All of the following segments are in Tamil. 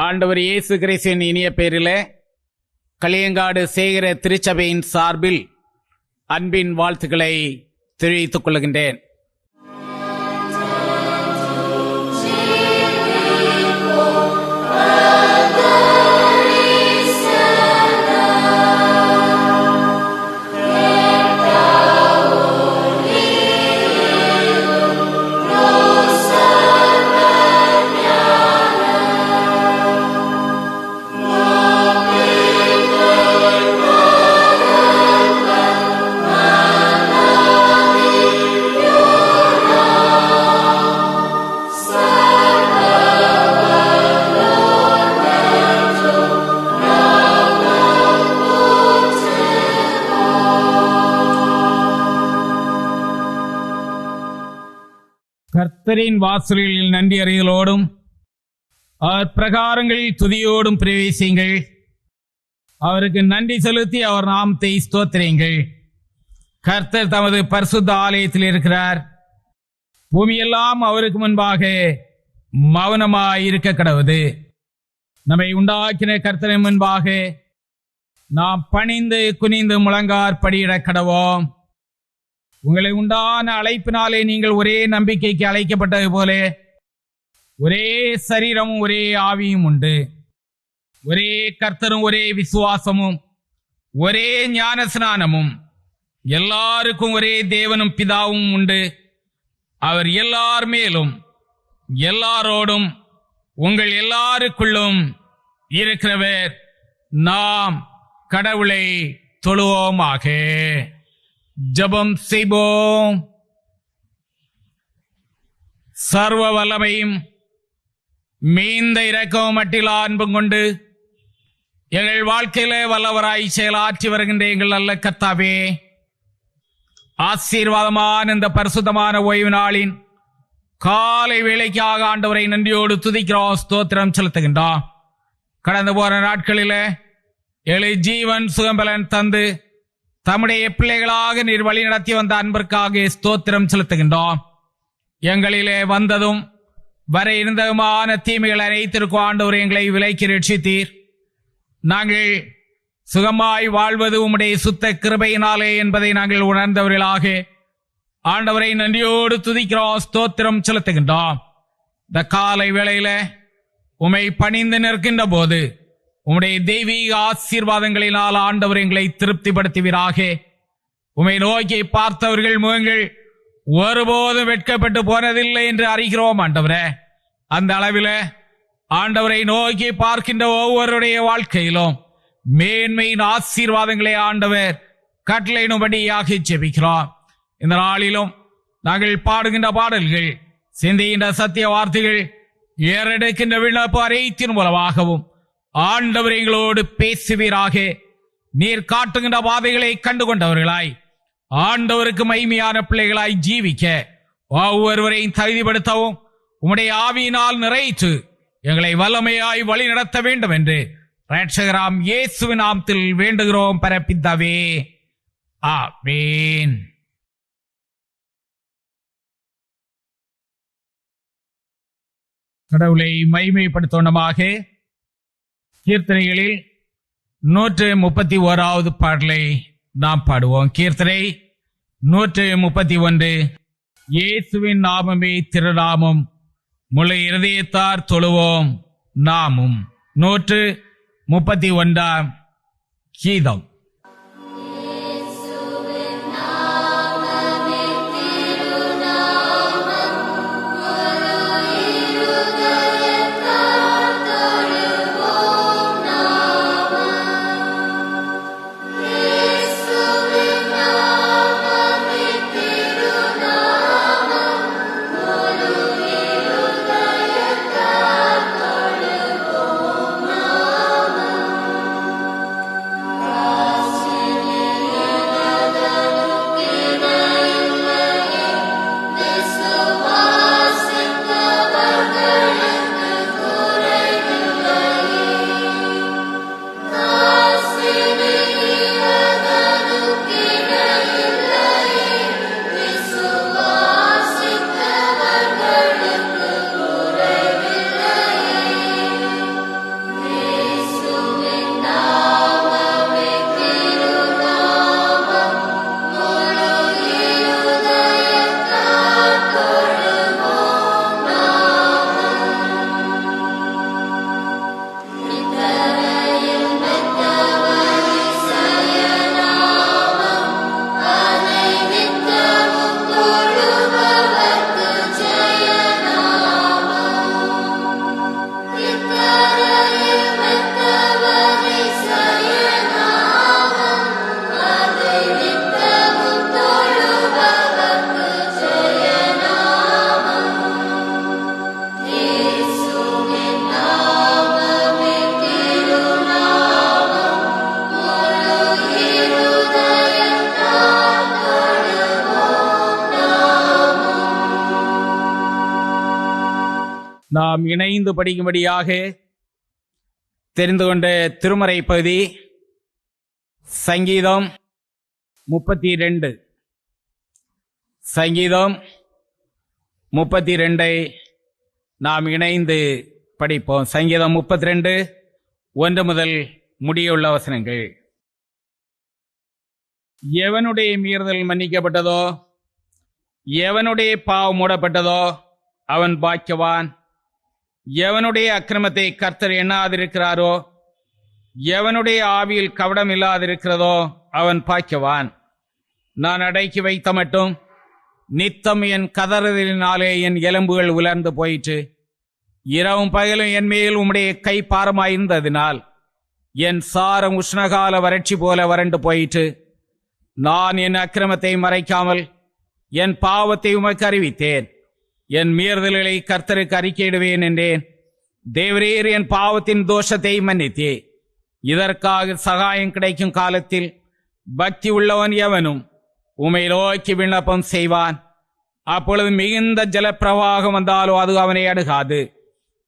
ஆண்டவர் இயேசு கிறிஸ்துவின் இனிய பேரிலே களியங்காடு சேகர திருச்சபையின் சார்பில் அன்பின் வாழ்த்துக்களை தெரிவித்துக் கொள்கின்றேன். கர்த்தரின் வாசலில் நன்றி அறிதலோடும் அவர் பிரகாரங்களில் துதியோடும் பிரவேசியுங்கள். அவருக்கு நன்றி செலுத்தி அவர் நாமத்தை ஸ்தோத்திரியுங்கள். கர்த்தர் தமது பரிசுத்த ஆலயத்தில் இருக்கிறார். பூமியெல்லாம் அவருக்கு முன்பாக மௌனமாய் இருக்க கடவுது. நம்மை உண்டாக்கின கர்த்தரின் முன்பாக நாம் பணிந்து குனிந்து முழங்கார் படியிட கடவோம். உங்களை உண்டான அழைப்பினாலே நீங்கள் ஒரே நம்பிக்கைக்கு அழைக்கப்பட்டது போல ஒரே சரீரமும் ஒரே ஆவியும் உண்டு. ஒரே கர்த்தரும் ஒரே விசுவாசமும் ஒரே ஞான ஸ்நானமும் எல்லாருக்கும் ஒரே தேவனும் பிதாவும் உண்டு. அவர் எல்லார் மேலும் எல்லாரோடும் உங்கள் எல்லாருக்குள்ளும் இருக்கிறவர். நாம் கடவுளை தொழுவோமாக. ஜெபம் செய்வோம். சர்வ வல்லமையும் மீந்த இரக்கமும் மட்டிலா அன்பும் கொண்டு எங்கள் வாழ்க்கையில வல்லவராய் செயலாற்றி வருகின்ற எங்கள் நல்ல கர்த்தாவே, ஆசீர்வாதமான இந்த பரிசுத்தமான ஓய்வு நாளின் காலை வேளைக்காக ஆண்டவரை நன்றியோடு துதிக்கிறோம், ஸ்தோத்திரம் செலுத்துகின்றோம். கடந்து போற நாட்களில எங்களை ஜீவன் சுகம்பலன் தந்து தம்முடைய பிள்ளைகளாக நீர் வழி நடத்தி வந்த அன்பிற்காக ஸ்தோத்திரம் செலுத்துகின்றோம். எங்களிலே வந்ததும் வர இருந்ததுமான தீமைகள் அனைத்திற்கும் ஆண்டவர் எங்களை விலைக்கு ரட்சித்தீர். நாங்கள் சுகமாய் வாழ்வது உம்முடைய சுத்த கிருபையினாலே என்பதை நாங்கள் உணர்ந்தவர்களாக ஆண்டவரை நன்றியோடு துதிக்கிறோம், ஸ்தோத்திரம் செலுத்துகின்றோம். இந்த காலை வேளையில உம்மை பணிந்து நிற்கின்ற போது உம்முடைய தெய்வீக ஆசீர்வாதங்களினால் ஆண்டவர் எங்களை திருப்திப்படுத்துவீராக. உம்மை நோக்கி பார்த்தவர்கள் முகங்கள் ஒருபோதும் வெட்கப்பட்டு போனதில்லை என்று அறிகிறோம் ஆண்டவரே. அந்த அளவில் ஆண்டவரை நோக்கி பார்க்கின்ற ஒவ்வொருடைய வாழ்க்கையிலும் மேன்மையின் ஆசீர்வாதங்களை ஆண்டவர் கட்டளையிடும்படியாக ஜெபிக்கிறோம். இந்த நாளிலும் நாங்கள் பாடுகின்ற பாடல்கள், சிந்திக்கின்ற சத்திய வார்த்தைகள், ஏறெடுக்கின்ற விண்ணப்ப அனைத்தின் மூலமாகவும் ஆண்டவர் எங்களோடு பேசுவீராக. நீர் காட்டுகின்ற பாதைகளை கண்டுகொண்டவர்களாய் ஆண்டவருக்கு மகிமையான பிள்ளைகளாய் ஜீவிக்க ஒவ்வொருவரையும் தகுதிப்படுத்தவும் உம்முடைய ஆவியினால் நிறைத்து எங்களை வல்லமையாய் வழி நடத்த வேண்டும் என்று இரட்சகராம் இயேசுவின் நாமத்தில் வேண்டுகிறோம் பரப்பிதாவே, ஆமென். கடவுளை மகிமைப்படுத்தோனமாக கீர்த்தனைகளில் 131வது பாடலை நாம் பாடுவோம். கீர்த்தனை 131. இயேசுவின் நாமமே திருநாமம், முழு இருதயத்தார் தொழுவோம் நாமும். 131 கீதம். God. நாம் இணைந்து படிக்கும்படியாக தெரிந்து கொண்ட திருமறை பகுதி சங்கீதம் 32. சங்கீதம் 32 நாம் இணைந்து படிப்போம். சங்கீதம் 32 1 முதல் முடியுள்ள வசனங்கள். எவனுடைய மீறுதல் மன்னிக்கப்பட்டதோ, எவனுடைய பாவம் மூடப்பட்டதோ அவன் பாக்கியவான். எவனுடைய அக்கிரமத்தை கர்த்தர் எண்ணாதிருக்கிறாரோ, எவனுடைய ஆவியில் கவடம் இல்லாதிருக்கிறதோ அவன் பாக்கியவான். நான் அடக்கி வைத்த மட்டும் நித்தம் என் கதறுதலினாலே என் எலும்புகள் உலர்ந்து போயிற்று. இரவும் பகலும் என் மேல் உம்முடைய கை பாரமாயிருந்ததினால் என் சாரம் உஷ்ணகால வறட்சி போல வறண்டு போயிற்று. நான் என் அக்கிரமத்தை மறைக்காமல் என் பாவத்தை உமக்கு அறிவித்தேன். என் மீறுதல்களை கர்த்தருக்கு அறிக்கையிடுவேன் என்றேன். தேவரீர் என் பாவத்தின் தோஷத்தை மன்னித்தே. இதற்காக சகாயம் கிடைக்கும் காலத்தில் பக்தி உள்ளவன் எவனும் உம்மை நோக்கி விண்ணப்பம் செய்வான். அப்பொழுது மிகுந்த ஜலப்பிரவாகம் வந்தாலோ அது அவனை அணுகாது.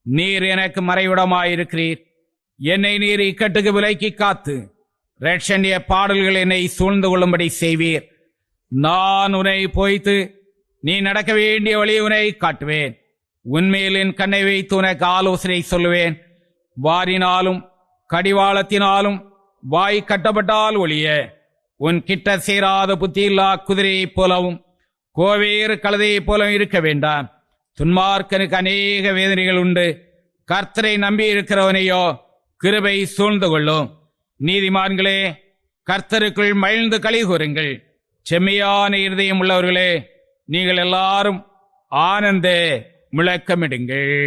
நீர் எனக்கு மறைவிடமாயிருக்கிறீர். என்னை நீர் இக்கட்டுக்கு விலக்கி காத்து இரட்சணிய பாடல்கள் என்னை சூழ்ந்து கொள்ளும்படி செய்வீர். நான் உன்னை போய்த்து நீ நடக்க வேண்டிய வழி உன்னை காட்டுவேன். உன்மேல் என் கண்ணை வைத்து உனக்கு ஆலோசனை சொல்லுவேன். வாரினாலும் கடிவாளத்தினாலும் வாய் கட்டப்பட்டால் ஒழிய உன் கிட்ட சேராத புத்தியில்லா குதிரையைப் போலவும் கோவேறு கழுதையைப் போலவும் இருக்க வேண்டாம். துன்மார்க்கனுக்கு அநேக வேதனைகள் உண்டு. கர்த்தரை நம்பி இருக்கிறவனையோ கிருபை சூழ்ந்து கொள்ளும். நீதிமான்களே, கர்த்தருக்குள் மகிழ்ந்து களி கூறுங்கள். செம்மையான இருதயம் உள்ளவர்களே, நீங்கள் எல்லாரும் ஆனந்த முழக்கமிடுங்கள்.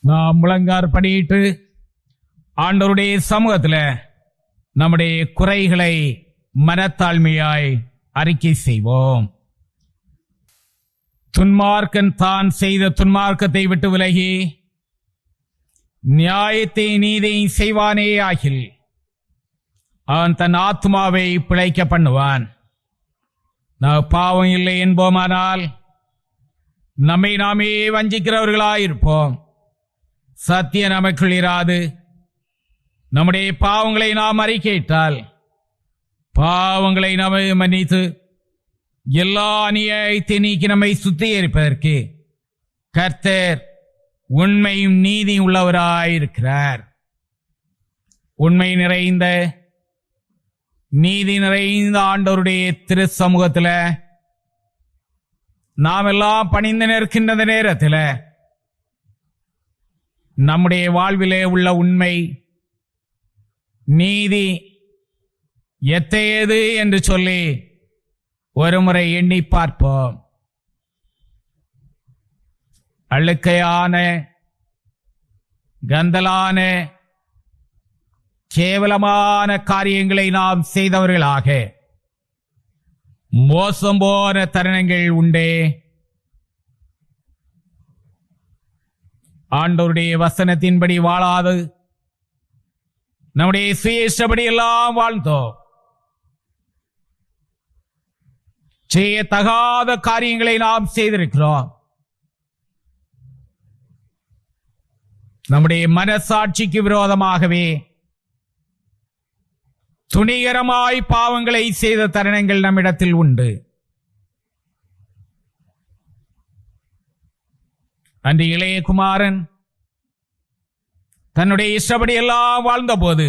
நாம் முழங்கார் படியிட்டு ஆண்டவருடைய சமூகத்தில் நம்முடைய குறைகளை மனத்தாழ்மையாய் அறிக்கை செய்வோம். துன்மார்க்கன் தான் செய்த துன்மார்க்கத்தை விட்டு விலகி நியாயத்தை நீதியை செய்வானே ஆகில் அவன் தன் ஆத்மாவை பிழைக்க பண்ணுவான். நாம் பாவம் இல்லை என்போமானால் நம்மை நாமே வஞ்சிக்கிறவர்களாயிருப்போம். சத்திய நமக்குள் இராது. நம்முடைய பாவங்களை நாம் அறிக்கையிட்டால் பாவங்களை நாம் மன்னித்து எல்லா அநியாயத்தை நீக்கி நம்மை சுத்திகரிப்பதற்கு கர்த்தர் உண்மையும் நீதி உள்ளவராயிருக்கிறார். உண்மை நிறைந்த நீதி நிறைந்த ஆண்டவருடைய திரு சமூகத்தில் நாம் எல்லாம் பணிந்து நிற்கின்ற நேரத்தில் நம்முடைய வாழ்விலே உள்ள உண்மை நீதி எத்தையது என்று சொல்லி ஒருமுறை எண்ணி பார்ப்போம். அழுக்கையான கந்தலான கேவலமான காரியங்களை நாம் செய்தவர்களாக மோசம் போன தருணங்கள் உண்டே. ஆண்டவருடைய வசனத்தின்படி வாழாது நம்முடைய சுயேஷ்டபடி எல்லாம் வாழ்ந்தோம். செய்யத்தகாத காரியங்களை நாம் செய்திருக்கிறோம். நம்முடைய மனசாட்சிக்கு விரோதமாகவே துணிகரமாய் பாவங்களை செய்த தருணங்கள் நம்மிடத்தில் உண்டு. அன்று இளைய குமாரன் தன்னுடைய இஷ்டப்படி எல்லாம் வாழ்ந்த போது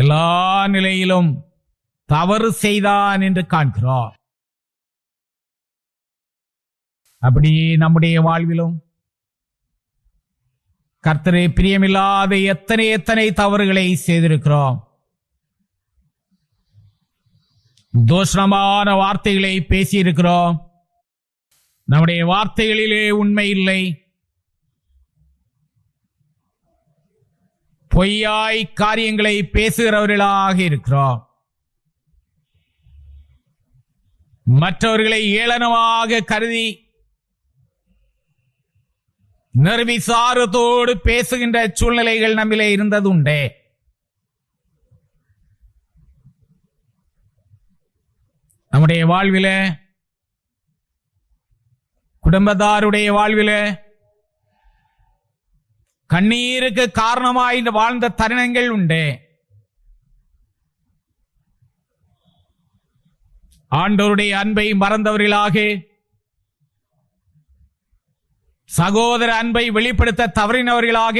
எல்லா நிலையிலும் தவறு செய்தான் என்று காண்கிறோம். அப்படியே நம்முடைய வாழ்விலும் கர்த்தரே பிரியமில்லாத எத்தனை தவறுகளை செய்திருக்கிறோம். தூஷணமான வார்த்தைகளை பேசியிருக்கிறோம். நம்முடைய வார்த்தைகளிலே உண்மை இல்லை. பொய்யாய் காரியங்களை பேசுகிறவர்களாக இருக்கிறோம். மற்றவர்களை ஏளனமாக கருதி நிர்விசாரத்தோடு பேசுகின்ற சூழ்நிலைகள் நம்மிலே இருந்தது உண்டே. நம்முடைய வாழ்வில, குடும்பத்தாருடைய வாழ்வில கண்ணீருக்கு காரணமாய் வாழ்ந்த தருணங்கள் உண்டு. ஆண்டவருடைய அன்பை மறந்தவர்களாக, சகோதர அன்பை வெளிப்படுத்த தவறினவர்களாக,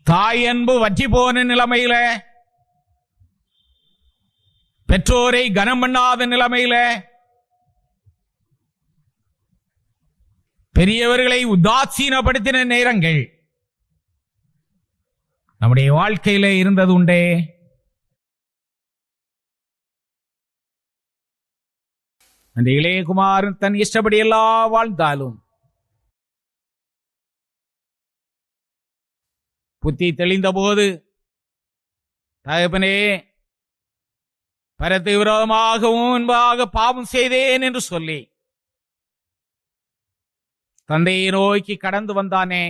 தாய் அன்பு வற்றி போன நிலைமையில, பெற்றோரை கனம் பண்ணாத நிலைமையில, பெரியவர்களை உதாசீனப்படுத்தின நேரங்கள் நம்முடைய வாழ்க்கையில இருந்தது உண்டே. அந்த இளையகுமாரன் தன் இஷ்டப்படி எல்லாம் வாழ்ந்தாலும் புத்தி தெளிந்த போது, தகப்பனே, பரத்து விரோதமாகவும் முன்பாக பாவம் செய்தேன் என்று சொல்லி தந்தையை நோக்கி கடந்து வந்தானே.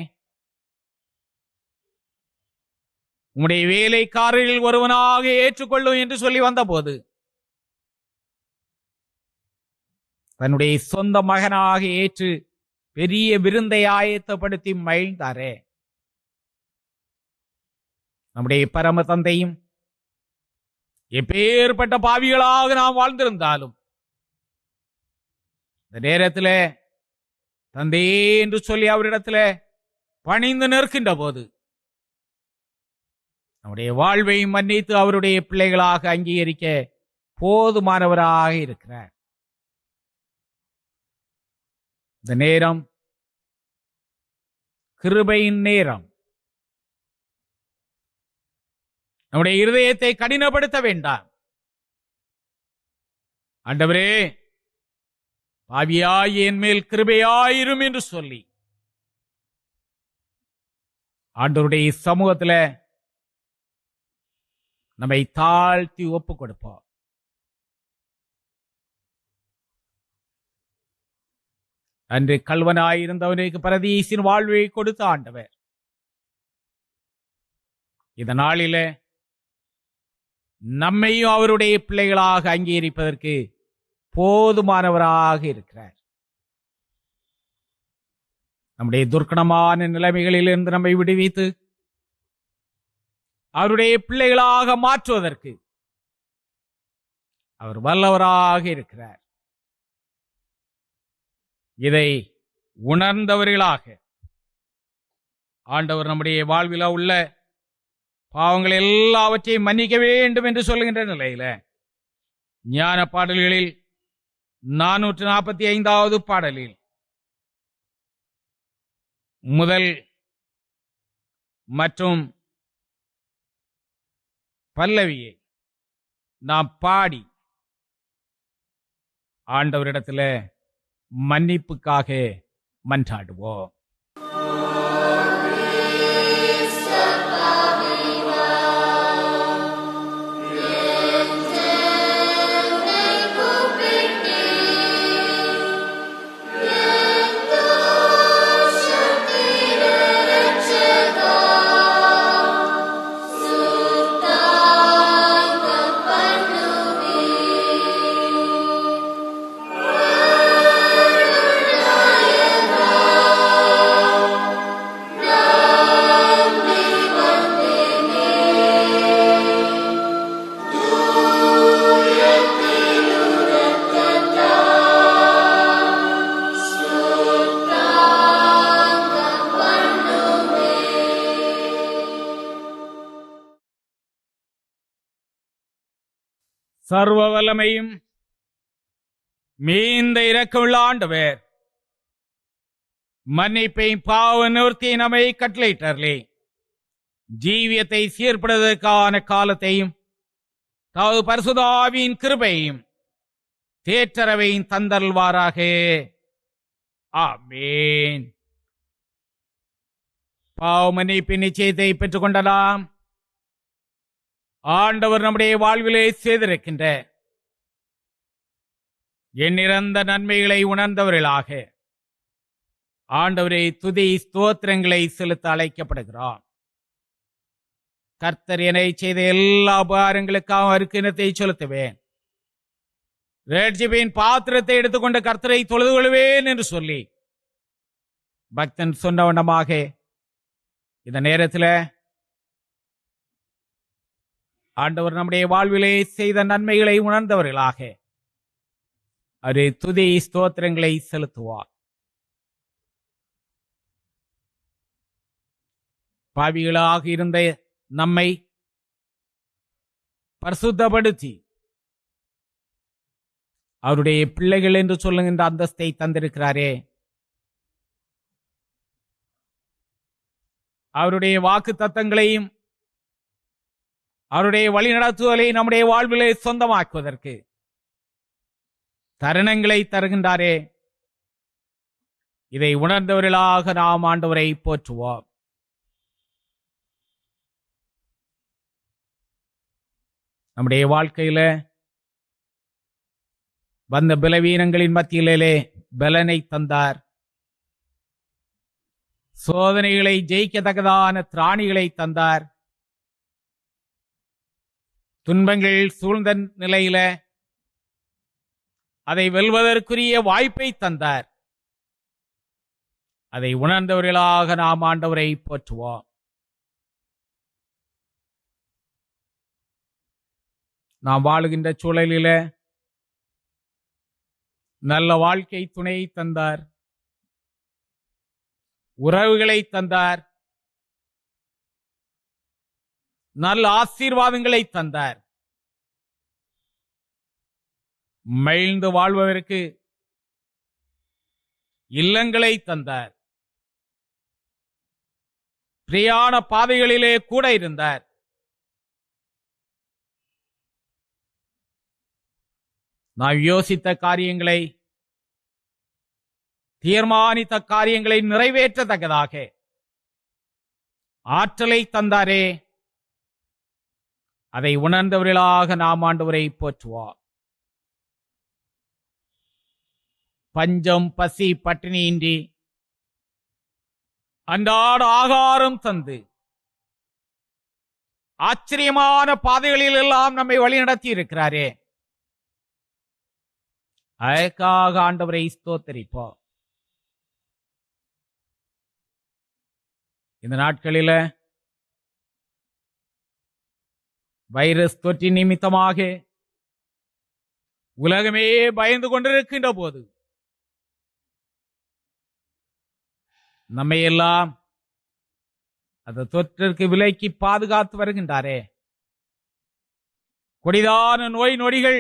உம்முடைய வேலைக்காரர்கள் ஒருவனாக ஏற்றுக்கொள்ளும் என்று சொல்லி வந்தபோது தன்னுடைய சொந்த மகனாக ஏற்று பெரிய விருந்தை ஆயத்தப்படுத்தி மகிழ்ந்தாரே. நம்முடைய பரம தந்தையும் எப்பேற்பட்ட பாவிகளாக நாம் வாழ்ந்திருந்தாலும் இந்த நேரத்தில் தந்தையே என்று சொல்லி அவரிடத்துல பணிந்து நிற்கின்ற போது நம்முடைய வாழ்வை மன்னித்து அவருடைய பிள்ளைகளாக அங்கீகரிக்க போதுமானவராக இருக்கிறார். இந்த நேரம் கிருபையின் நேரம். நம்முடைய இருதயத்தை கடினப்படுத்த வேண்டாம். ஆண்டவரே, பாவியாய் என் மேல் கிருபையாயிரும் என்று சொல்லி ஆண்டவருடைய சமூகத்தில் நம்மை தாழ்த்தி ஒப்புக் கொடுப்போம். அன்று கல்வனாயிருந்தவனுக்கு பரதீசின் வாழ்வை கொடுத்த ஆண்டவர் இந்த நாளில நம்மையும் அவருடைய பிள்ளைகளாக அங்கீகரிப்பதற்கு போதுமானவராக இருக்கிறார். நம்முடைய துர்க்கணமான நிலைமைகளில் இருந்து நம்மை விடுவித்து அவருடைய பிள்ளைகளாக மாற்றுவதற்கு அவர் வல்லவராக இருக்கிறார். இதை உணர்ந்தவர்களாக ஆண்டவர் நம்முடைய வாழ்வில் உள்ள பாவங்கள் எல்லாவற்றையும் மன்னிக்க வேண்டும் என்று சொல்லுகின்ற நிலையில ஞான பாடல்களில் 445வது பாடலில் முதல் மற்றும் பல்லவியை நாம் பாடி ஆண்டவரிடத்தில் மன்னிப்புக்காக மன்றாடுவோம். சர்வ வல்லமையும் மீந்த இரக்கமுள்ள ஆண்டவர் மன்னிப்பையும் பாவ நிவர்த்தியை நம்மை கட்டளையிட்டார்களே, ஜீவியத்தை சீர்படுவதற்கான காலத்தையும் தமது பரிசுத்த ஆவியின் கிருபையும் தேற்றரவையும் தந்தருள்வாராக. ஆமென். பாவ மன்னிப்பின் நிச்சயத்தை பெற்றுக் கொண்டலாம். ஆண்டவர் நம்முடைய வாழ்விலே செய்திருக்கின்ற எண்ணிறந்த நன்மைகளை உணர்ந்தவர்களாக ஆண்டவரை துதி ஸ்தோத்திரங்களை செலுத்த அழைக்கப்படுகிறார். கர்த்தர் என்னை செய்த எல்லா உபகாரங்களுக்காக அவருக்கு இனத்தை செலுத்துவேன். ரட்சிப்பின் பாத்திரத்தை எடுத்துக்கொண்டு கர்த்தரை தொழுது கொள்வேன் என்று சொல்லி பக்தன் சொன்ன வண்ணமாக இந்த நேரத்தில் ஆண்டவர் நம்முடைய வாழ்விலே செய்த நன்மைகளை உணர்ந்தவர்களாக அவரை துதி ஸ்தோத்திரங்களை செலுத்துவார். பாவிகளாக இருந்த நம்மை பரிசுத்தப்படுத்தி அவருடைய பிள்ளைகள் என்று சொல்லுகின்ற அந்தஸ்தை தந்திருக்கிறாரே, அவருடைய வாக்கு தத்தங்களையும் அவருடைய வழிநடத்துதலை நம்முடைய வாழ்விலே சொந்தமாக்குவதற்கு தருணங்களை தருகின்றாரே, இதை உணர்ந்தவர்களாக நாம் ஆண்டவரை போற்றுவோம். நம்முடைய வாழ்க்கையில வந்த பலவீனங்களின் மத்தியிலே பலனை தந்தார். சோதனைகளை ஜெயிக்கத்தக்கதான திராணிகளை தந்தார். துன்பங்கள் சூழ்ந்த நிலையில அதை வெல்வதற்குரிய வாய்ப்பை தந்தார். அதை உணர்ந்தவர்களாக நாம் ஆண்டவரை போற்றுவோம். நாம் வாழுகின்ற சூழலில நல்ல வாழ்க்கை துணையை தந்தார், உறவுகளை தந்தார், நல்ல ஆசீர்வாதங்களை தந்தார். மகிழ்ந்து வாழ்வதற்கு இல்லங்களை தந்தார். பிரயாண பாதைகளிலே கூட இருந்தார். நாம் யோசித்த காரியங்களை, தீர்மானித்த காரியங்களை நிறைவேற்றத்தக்கதாக ஆற்றலை தந்தாரே, அதை உணர்ந்தவர்களாக நாம் ஆண்டவரை போற்றுவோம். பஞ்சம் பசி பட்டினியின்றி அன்றாட ஆகாரம் தந்து ஆச்சரியமான பாதைகளில் எல்லாம் நம்மை வழிநடத்தி இருக்கிறாரே, அதற்காக ஆண்டவரை ஸ்தோத்தரிப்போம். இந்த நாட்களில வைரஸ் தொற்றி நிமித்தமாக உலகமே பயந்து கொண்டிருக்கின்ற போது நம்மை எல்லாம் அந்த தொற்றிற்கு விலக்கி பாதுகாத்து வருகின்றாரே, கொடிதான நோய் நொடிகள்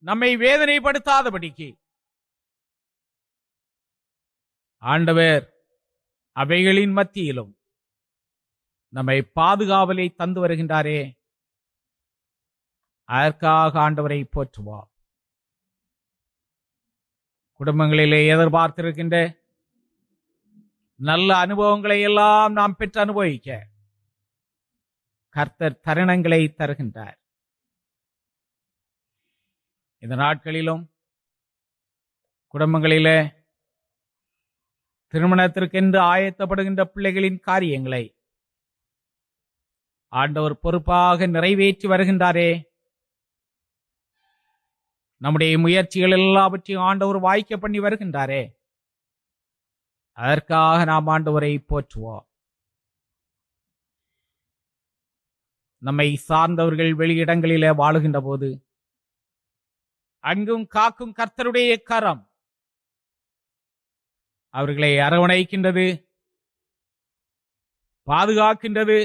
நம்மை வேதனைப்படுத்தாதபடிக்கு ஆண்டவர் அவைகளின் மத்தியிலும் நம்மை பாதுகாவலை தந்து வருகின்றாரே, அதற்காக ஆண்டவரை போற்றுவோம். குடும்பங்களிலே எதிர்பார்த்திருக்கின்ற நல்ல அனுபவங்களை எல்லாம் நாம் பெற்று அனுபவிக்க கர்த்தர் தருணங்களை தருகின்றார். இந்த நாட்களிலும் குடும்பங்களிலே திருமணத்திற்கென்று ஆயத்தப்படுகின்ற பிள்ளைகளின் காரியங்களை ஆண்டவர் பொறுப்பாக நிறைவேற்றி வருகின்றாரே, நம்முடைய முயற்சிகள் எல்லாவற்றையும் ஆண்டவர் வாய்க்க பண்ணி வருகின்றாரே, அதற்காக நாம் ஆண்டவரை போற்றுவோம். நம்மை சார்ந்தவர்கள் வெளியிடங்களிலே வாழுகின்ற போது அங்கும் காக்கும் கர்த்தருடைய கரம் அவர்களை அரவணைக்கின்றது, பாதுகாக்கின்றது,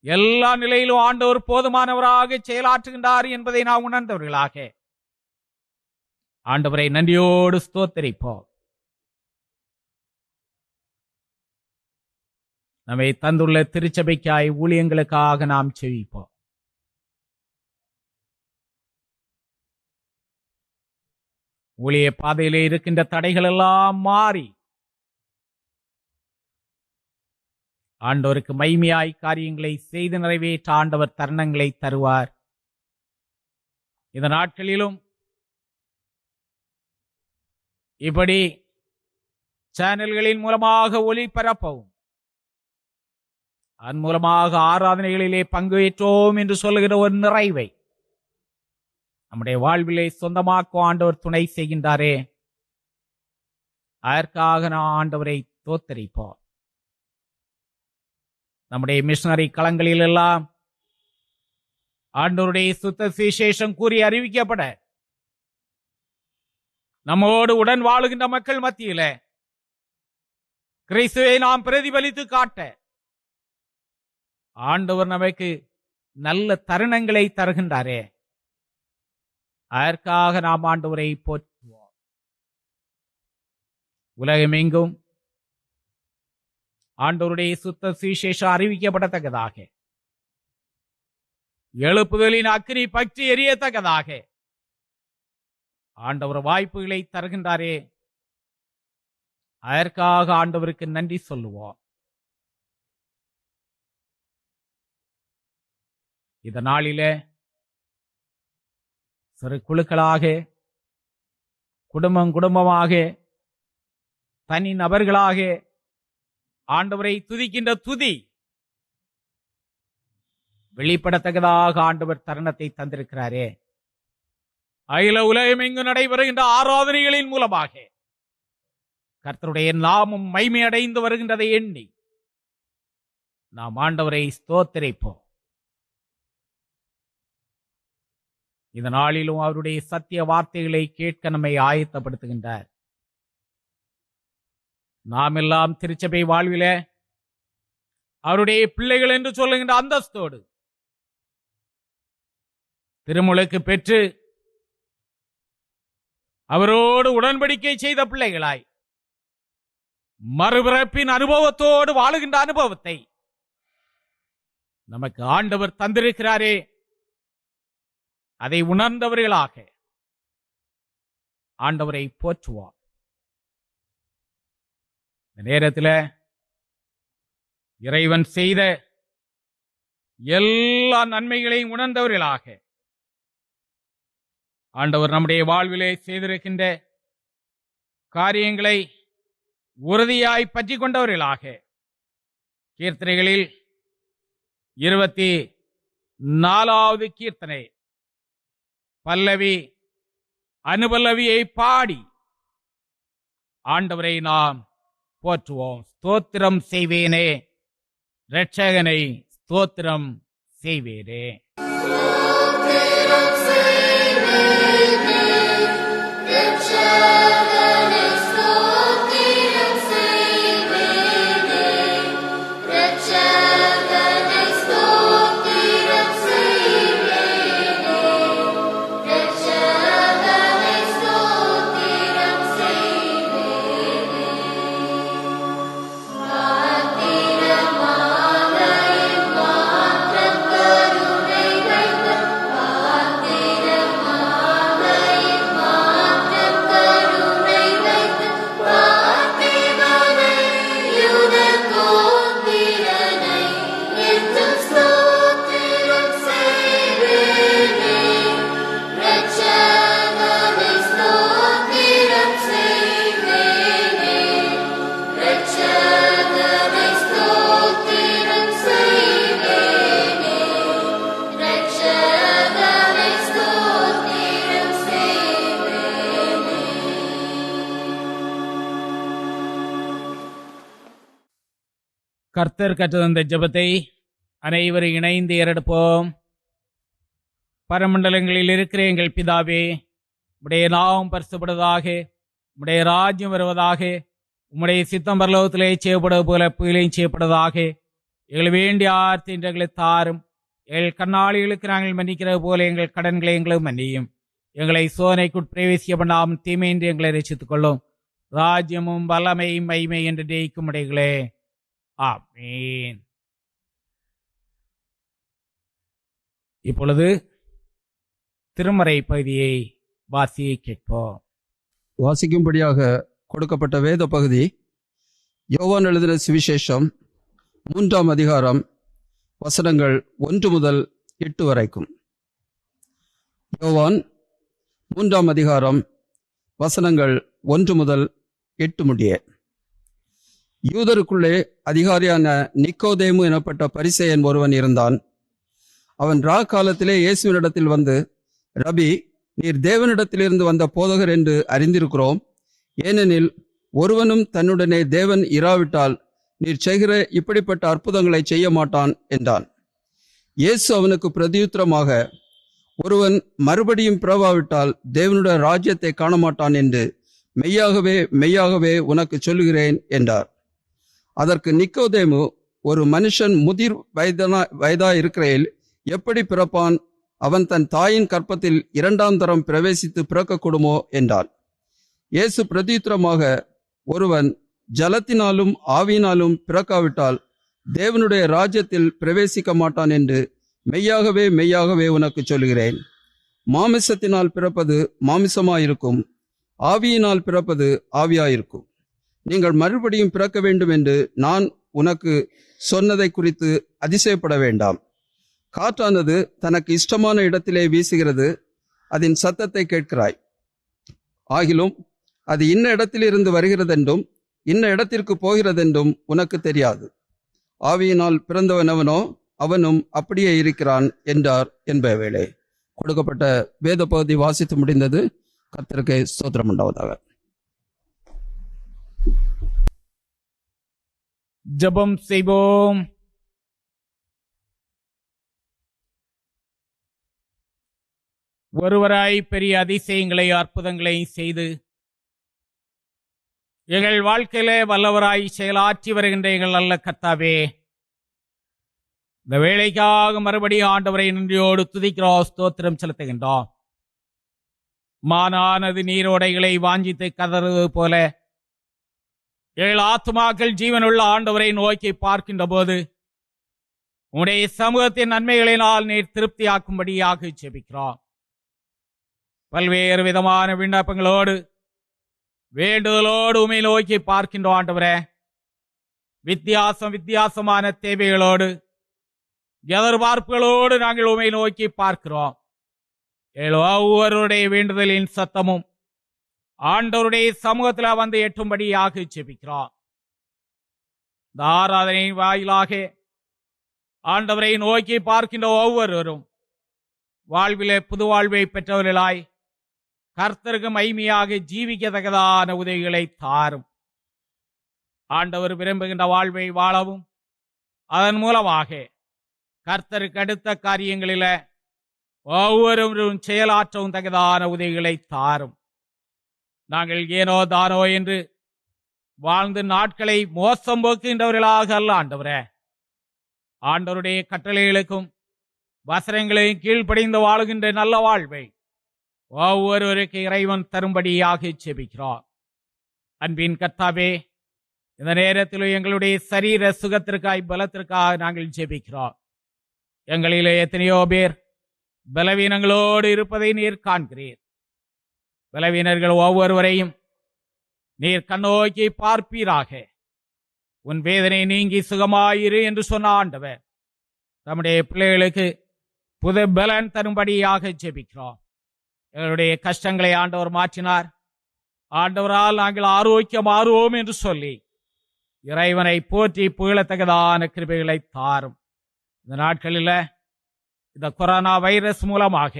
எல்லா நிலையிலும் ஆண்டவர் போதுமானவராக செயலாற்றுகின்றார் என்பதை நாம் உணர்ந்தவர்களாக ஆண்டவரை நன்றியோடு ஸ்தோத்தரிப்போம். நம்மை தந்துள்ள திருச்சபைக்காய் ஊழியங்களுக்காக நாம் செவிப்போம். ஊழிய பாதையிலே இருக்கின்ற தடைகள் எல்லாம் மாறி ஆண்டவருக்கு மகிமையாய் காரியங்களை செய்து நிறைவேற்ற ஆண்டவர் தருணங்களை தருவார். இந்த நாட்களிலும் இப்படி சேனல்களின் மூலமாக ஒளிபரப்பவும் அதன் மூலமாக ஆராதனைகளிலே பங்கேற்றோம் என்று சொல்லுகிற ஒரு நிறைவை நம்முடைய வாழ்விலே சொந்தமாக்க ஆண்டவர் துணை செய்கின்றாரே, அதற்காக நான் ஆண்டவரை தோத்தரிப்போம். நம்முடைய மிஷனரி களங்களில் எல்லாம் ஆண்டவருடைய சுத்த சுவிசேஷம் கூறி அறிவிக்கப்பட நம்மோடு உடன் வாழுகின்ற மக்கள் மத்தியில கிறிஸ்துவை நாம் பிரதிபலித்து காட்ட ஆண்டவர் நமக்கு நல்ல தருணங்களை தருகின்றாரே, அதற்காக நாம் ஆண்டவரை போற்றுவோம். உலகமெங்கும் ஆண்டவருடைய சுத்த சுவிசேஷம் அறிவிக்கப்படத்தக்கதாக, எழுப்புதலின் அக்கினி பற்றி எரியத்தக்கதாக ஆண்டவர் வாய்ப்புகளை தருகின்றாரே, அதற்காக ஆண்டவருக்கு நன்றி சொல்லுவோம். இந்த நாளில சிறு குழுக்களாக, குடும்பமாக, தனி நபர்களாக ஆண்டவரை துதிக்கின்ற துதி வெளிப்படத்தக்கதாக ஆண்டவர் தருணத்தை தந்திருக்கிறாரே, அகில உலகம் எங்கு நடைபெறுகின்ற ஆராதனைகளின் மூலமாக கர்த்தருடைய நாமம் மகிமை அடைந்து வருகின்றதை எண்ணி நாம் ஆண்டவரை ஸ்தோத்திரிப்போம். இந்த நாளிலும் அவருடைய சத்திய வார்த்தைகளை கேட்க நம்மை ஆயத்தப்படுத்துகின்றார். நாம் எல்லாம் திருச்சபை வாழ்வில அவருடைய பிள்ளைகள் என்று சொல்லுகின்ற அந்தஸ்தோடு திருமுழுக்கு பெற்று அவரோடு உடன்படிக்கை செய்த பிள்ளைகளாய் மறுபிறப்பின் அனுபவத்தோடு வாழுகின்ற அனுபவத்தை நமக்கு ஆண்டவர் தந்திருக்கிறாரே, அதை உணர்ந்தவர்களாக ஆண்டவரை போற்றுவோம். இந்த நேரத்தில் இறைவன் செய்த எல்லா நன்மைகளையும் உணர்ந்தவர்களாக ஆண்டவர் நம்முடைய வாழ்விலே செய்திருக்கின்ற காரியங்களை உறுதியாய் பற்றி கொண்டவர்களாக கீர்த்தனைகளில் 24வது கீர்த்தனை பல்லவி அனுபல்லவியை பாடி ஆண்டவரை நாம் போற்றுவோம். ஸ்தோத்திரம் செய்வேனே இரட்சகனை ஸ்தோத்திரம் செய்வேனே. கர்த்தர் கற்றுத்தந்த ஜெபத்தை அனைவரும் இணைந்து ஏறெடுப்போம். பரமண்டலங்களில் இருக்கிற எங்கள் பிதாவே, உம்முடைய நாமம் பரிசுப்படுவதாக, உம்முடைய ராஜ்யம் வருவதாக, உம்முடைய சித்தம் பரலோகத்திலே செய்யப்படுவது போல பூமியிலேயும் செய்யப்படுவதாக. எங்கள் வேண்டிய ஆர்த்தின்றங்களை தாரும். எங்கள் கண்ணாளிகளுக்கு நாங்கள் மன்னிக்கிறது போல எங்கள் கடன்களை எங்களும் மன்னியும். எங்களை சோதனைக்குட் பிரவேசிக்க பண்ணாமல் தீமையின்றி எங்களை ரசித்துக் கொள்ளும். ராஜ்யமும் வல்லமையும் மைமை என்று ஜெயிக்கும் உடைகளே. ஆமீன். இப்பொழுது திருமறை பகுதியை வாசியை கேட்போம். வாசிக்கும்படியாக கொடுக்கப்பட்ட வேத பகுதி யோவான் எழுதின சுவிசேஷம் 3ஆம் அதிகாரம் வசனங்கள் 1 முதல் 8 வரைக்கும். யோவான் 3ஆம் அதிகாரம் வசனங்கள் 1 முதல் 8 முடிய. யூதருக்குள்ளே அதிகாரியான நிக்கோதேமு எனப்பட்ட பரிசேயன் ஒருவன் இருந்தான். அவன் காலத்திலே இயேசுவினிடத்தில் வந்து, ரபி, நீர் தேவனிடத்திலிருந்து வந்த போதகர் என்று அறிந்திருக்கிறோம். ஏனெனில் ஒருவனும் தன்னுடனே தேவன் இராவிட்டால் நீர் செய்கிற இப்படிப்பட்ட அற்புதங்களை செய்ய மாட்டான் என்றான். இயேசு அவனுக்கு பிரதியுத்தரமாக, ஒருவன் மறுபடியும் பிறவாவிட்டால் தேவனுடைய ராஜ்யத்தை காணமாட்டான் என்று மெய்யாகவே மெய்யாகவே உனக்கு சொல்லுகிறேன் என்றார். அதற்கு நிக்கோதேமு, ஒரு மனுஷன் முதிர் வயதாயிருக்கையில் எப்படி பிறப்பான்? அவன் தன் தாயின் கற்பத்தில் 2ஆம் தரம் பிரவேசித்து பிறக்கக்கூடுமோ என்றான். இயேசு பிரதியுத்தரமாக, ஒருவன் ஜலத்தினாலும் ஆவியினாலும் பிறக்காவிட்டால் தேவனுடைய ராஜ்யத்தில் பிரவேசிக்க மாட்டான் என்று மெய்யாகவே மெய்யாகவே உனக்கு சொல்கிறேன். மாமிசத்தினால் பிறப்பது மாமிசமாயிருக்கும், ஆவியினால் பிறப்பது ஆவியாயிருக்கும். நீங்கள் மறுபடியும் பிறக்க வேண்டும் என்று நான் உனக்கு சொன்னதை குறித்து அதிசயப்பட வேண்டாம். காற்றானது தனக்கு இஷ்டமான இடத்திலே வீசுகிறது, அதன் சத்தத்தை கேட்கிறாய். ஆகிலும் அது இன்ன இடத்திலிருந்து வருகிறதென்றும் இன்ன இடத்திற்கு போகிறதென்றும் உனக்கு தெரியாது. ஆவியினால் பிறந்தவனவனோ அவனும் அப்படியே இருக்கிறான் என்றார் என்பவேளை. கொடுக்கப்பட்ட வேத பகுதி வாசித்து முடிந்தது. கர்த்தருக்கு ஸ்தோத்திரம் உண்டாவதாக. ஜெபம் செய்வோம். ஒருவராய் பெரிய அதிசயங்களை அற்புதங்களை செய்து எங்கள் வாழ்க்கையிலே வல்லவராய் செயலாற்றி வருகின்ற எங்கள் நல்ல கர்த்தாவே, இந்த வேலைக்காக மறுபடியும் ஆண்டவரை நன்றியோடு துதிக்கிறோம், ஸ்தோத்திரம் செலுத்துகின்றோம். மானானது நீரோடைகளை வாஞ்சித்து கதறுவது போல எங்கள் ஆத்துமாக்கள் ஜீவனுள்ள ஆண்டவரை நோக்கி பார்க்கின்ற போது உடைய சமூகத்தின் நன்மைகளினால் நீர் திருப்தியாக்கும்படியாக ஜெபிக்கிறோம். பல்வேறு விதமான விண்ணப்பங்களோடு வேண்டுதலோடு உமை நோக்கி பார்க்கின்ற ஆண்டவரே, வித்தியாசமான தேவைகளோடு எதிர்பார்ப்புகளோடு நாங்கள் உமை நோக்கி பார்க்கிறோம். ஒவ்வொருடைய வேண்டுதலின் சத்தமும் ஆண்டவருடைய சமூகத்தில் வந்து எட்டும்படியாக ஜெபிக்கிறோம். இந்த ஆராதனையின் வாயிலாக ஆண்டவரை நோக்கி பார்க்கின்ற ஒவ்வொருவரும் வாழ்விலே புது வாழ்வை பெற்றவர்களாய் கர்த்தருக்கு மகிமையாக ஜீவிக்கத்தக்கதான உதவிகளை தாரும். ஆண்டவர் விரும்புகின்ற வாழ்வை வாழவும் அதன் மூலமாக கர்த்தருக்கு அடுத்த காரியங்களில ஒவ்வொருவரும் செயலாற்றவும் தக்கதான உதவிகளை தாரும். நாங்கள் ஏனோ தானோ என்று வாழ்ந்து நாட்களை மோசம் போக்குகின்றவர்களாக அல்ல ஆண்டவரே, ஆண்டவருடைய கட்டளைகளுக்கும் வசனங்களையும் கீழ்ப்படிந்து வாழுகின்ற நல்ல வாழ்வை ஒவ்வொருவருக்கு இறைவன் தரும்படியாக ஜெபிக்கிறோம். அன்பின் கர்த்தாவே, இந்த நேரத்தில் எங்களுடைய சரீர சுகத்திற்காய் பலத்திற்காக நாங்கள் ஜெபிக்கிறோம். எங்களிலே எத்தனையோ பேர் பலவீனங்களோடு இருப்பதை நீர் காண்கிறீர். பலவீனர்கள் ஒவ்வொருவரையும் நீர் கண்ணோக்கி பார்ப்பீராக. உன் வேதனை நீங்கி சுகமாயிரு என்று சொன்ன ஆண்டவர் நம்முடைய பிள்ளைகளுக்கு புது பலன் தரும்படியாக ஜெபிக்கிறோம். எங்களுடைய கஷ்டங்களை ஆண்டவர் மாற்றினார். ஆண்டவரால் நாங்கள் ஆரோக்கியம் ஆறுவோம் என்று சொல்லி இறைவனை போற்றி புகழத்தக்கதான கிருபைகளை தாரும். இந்த நாட்களில் இந்த கொரோனா வைரஸ் மூலமாக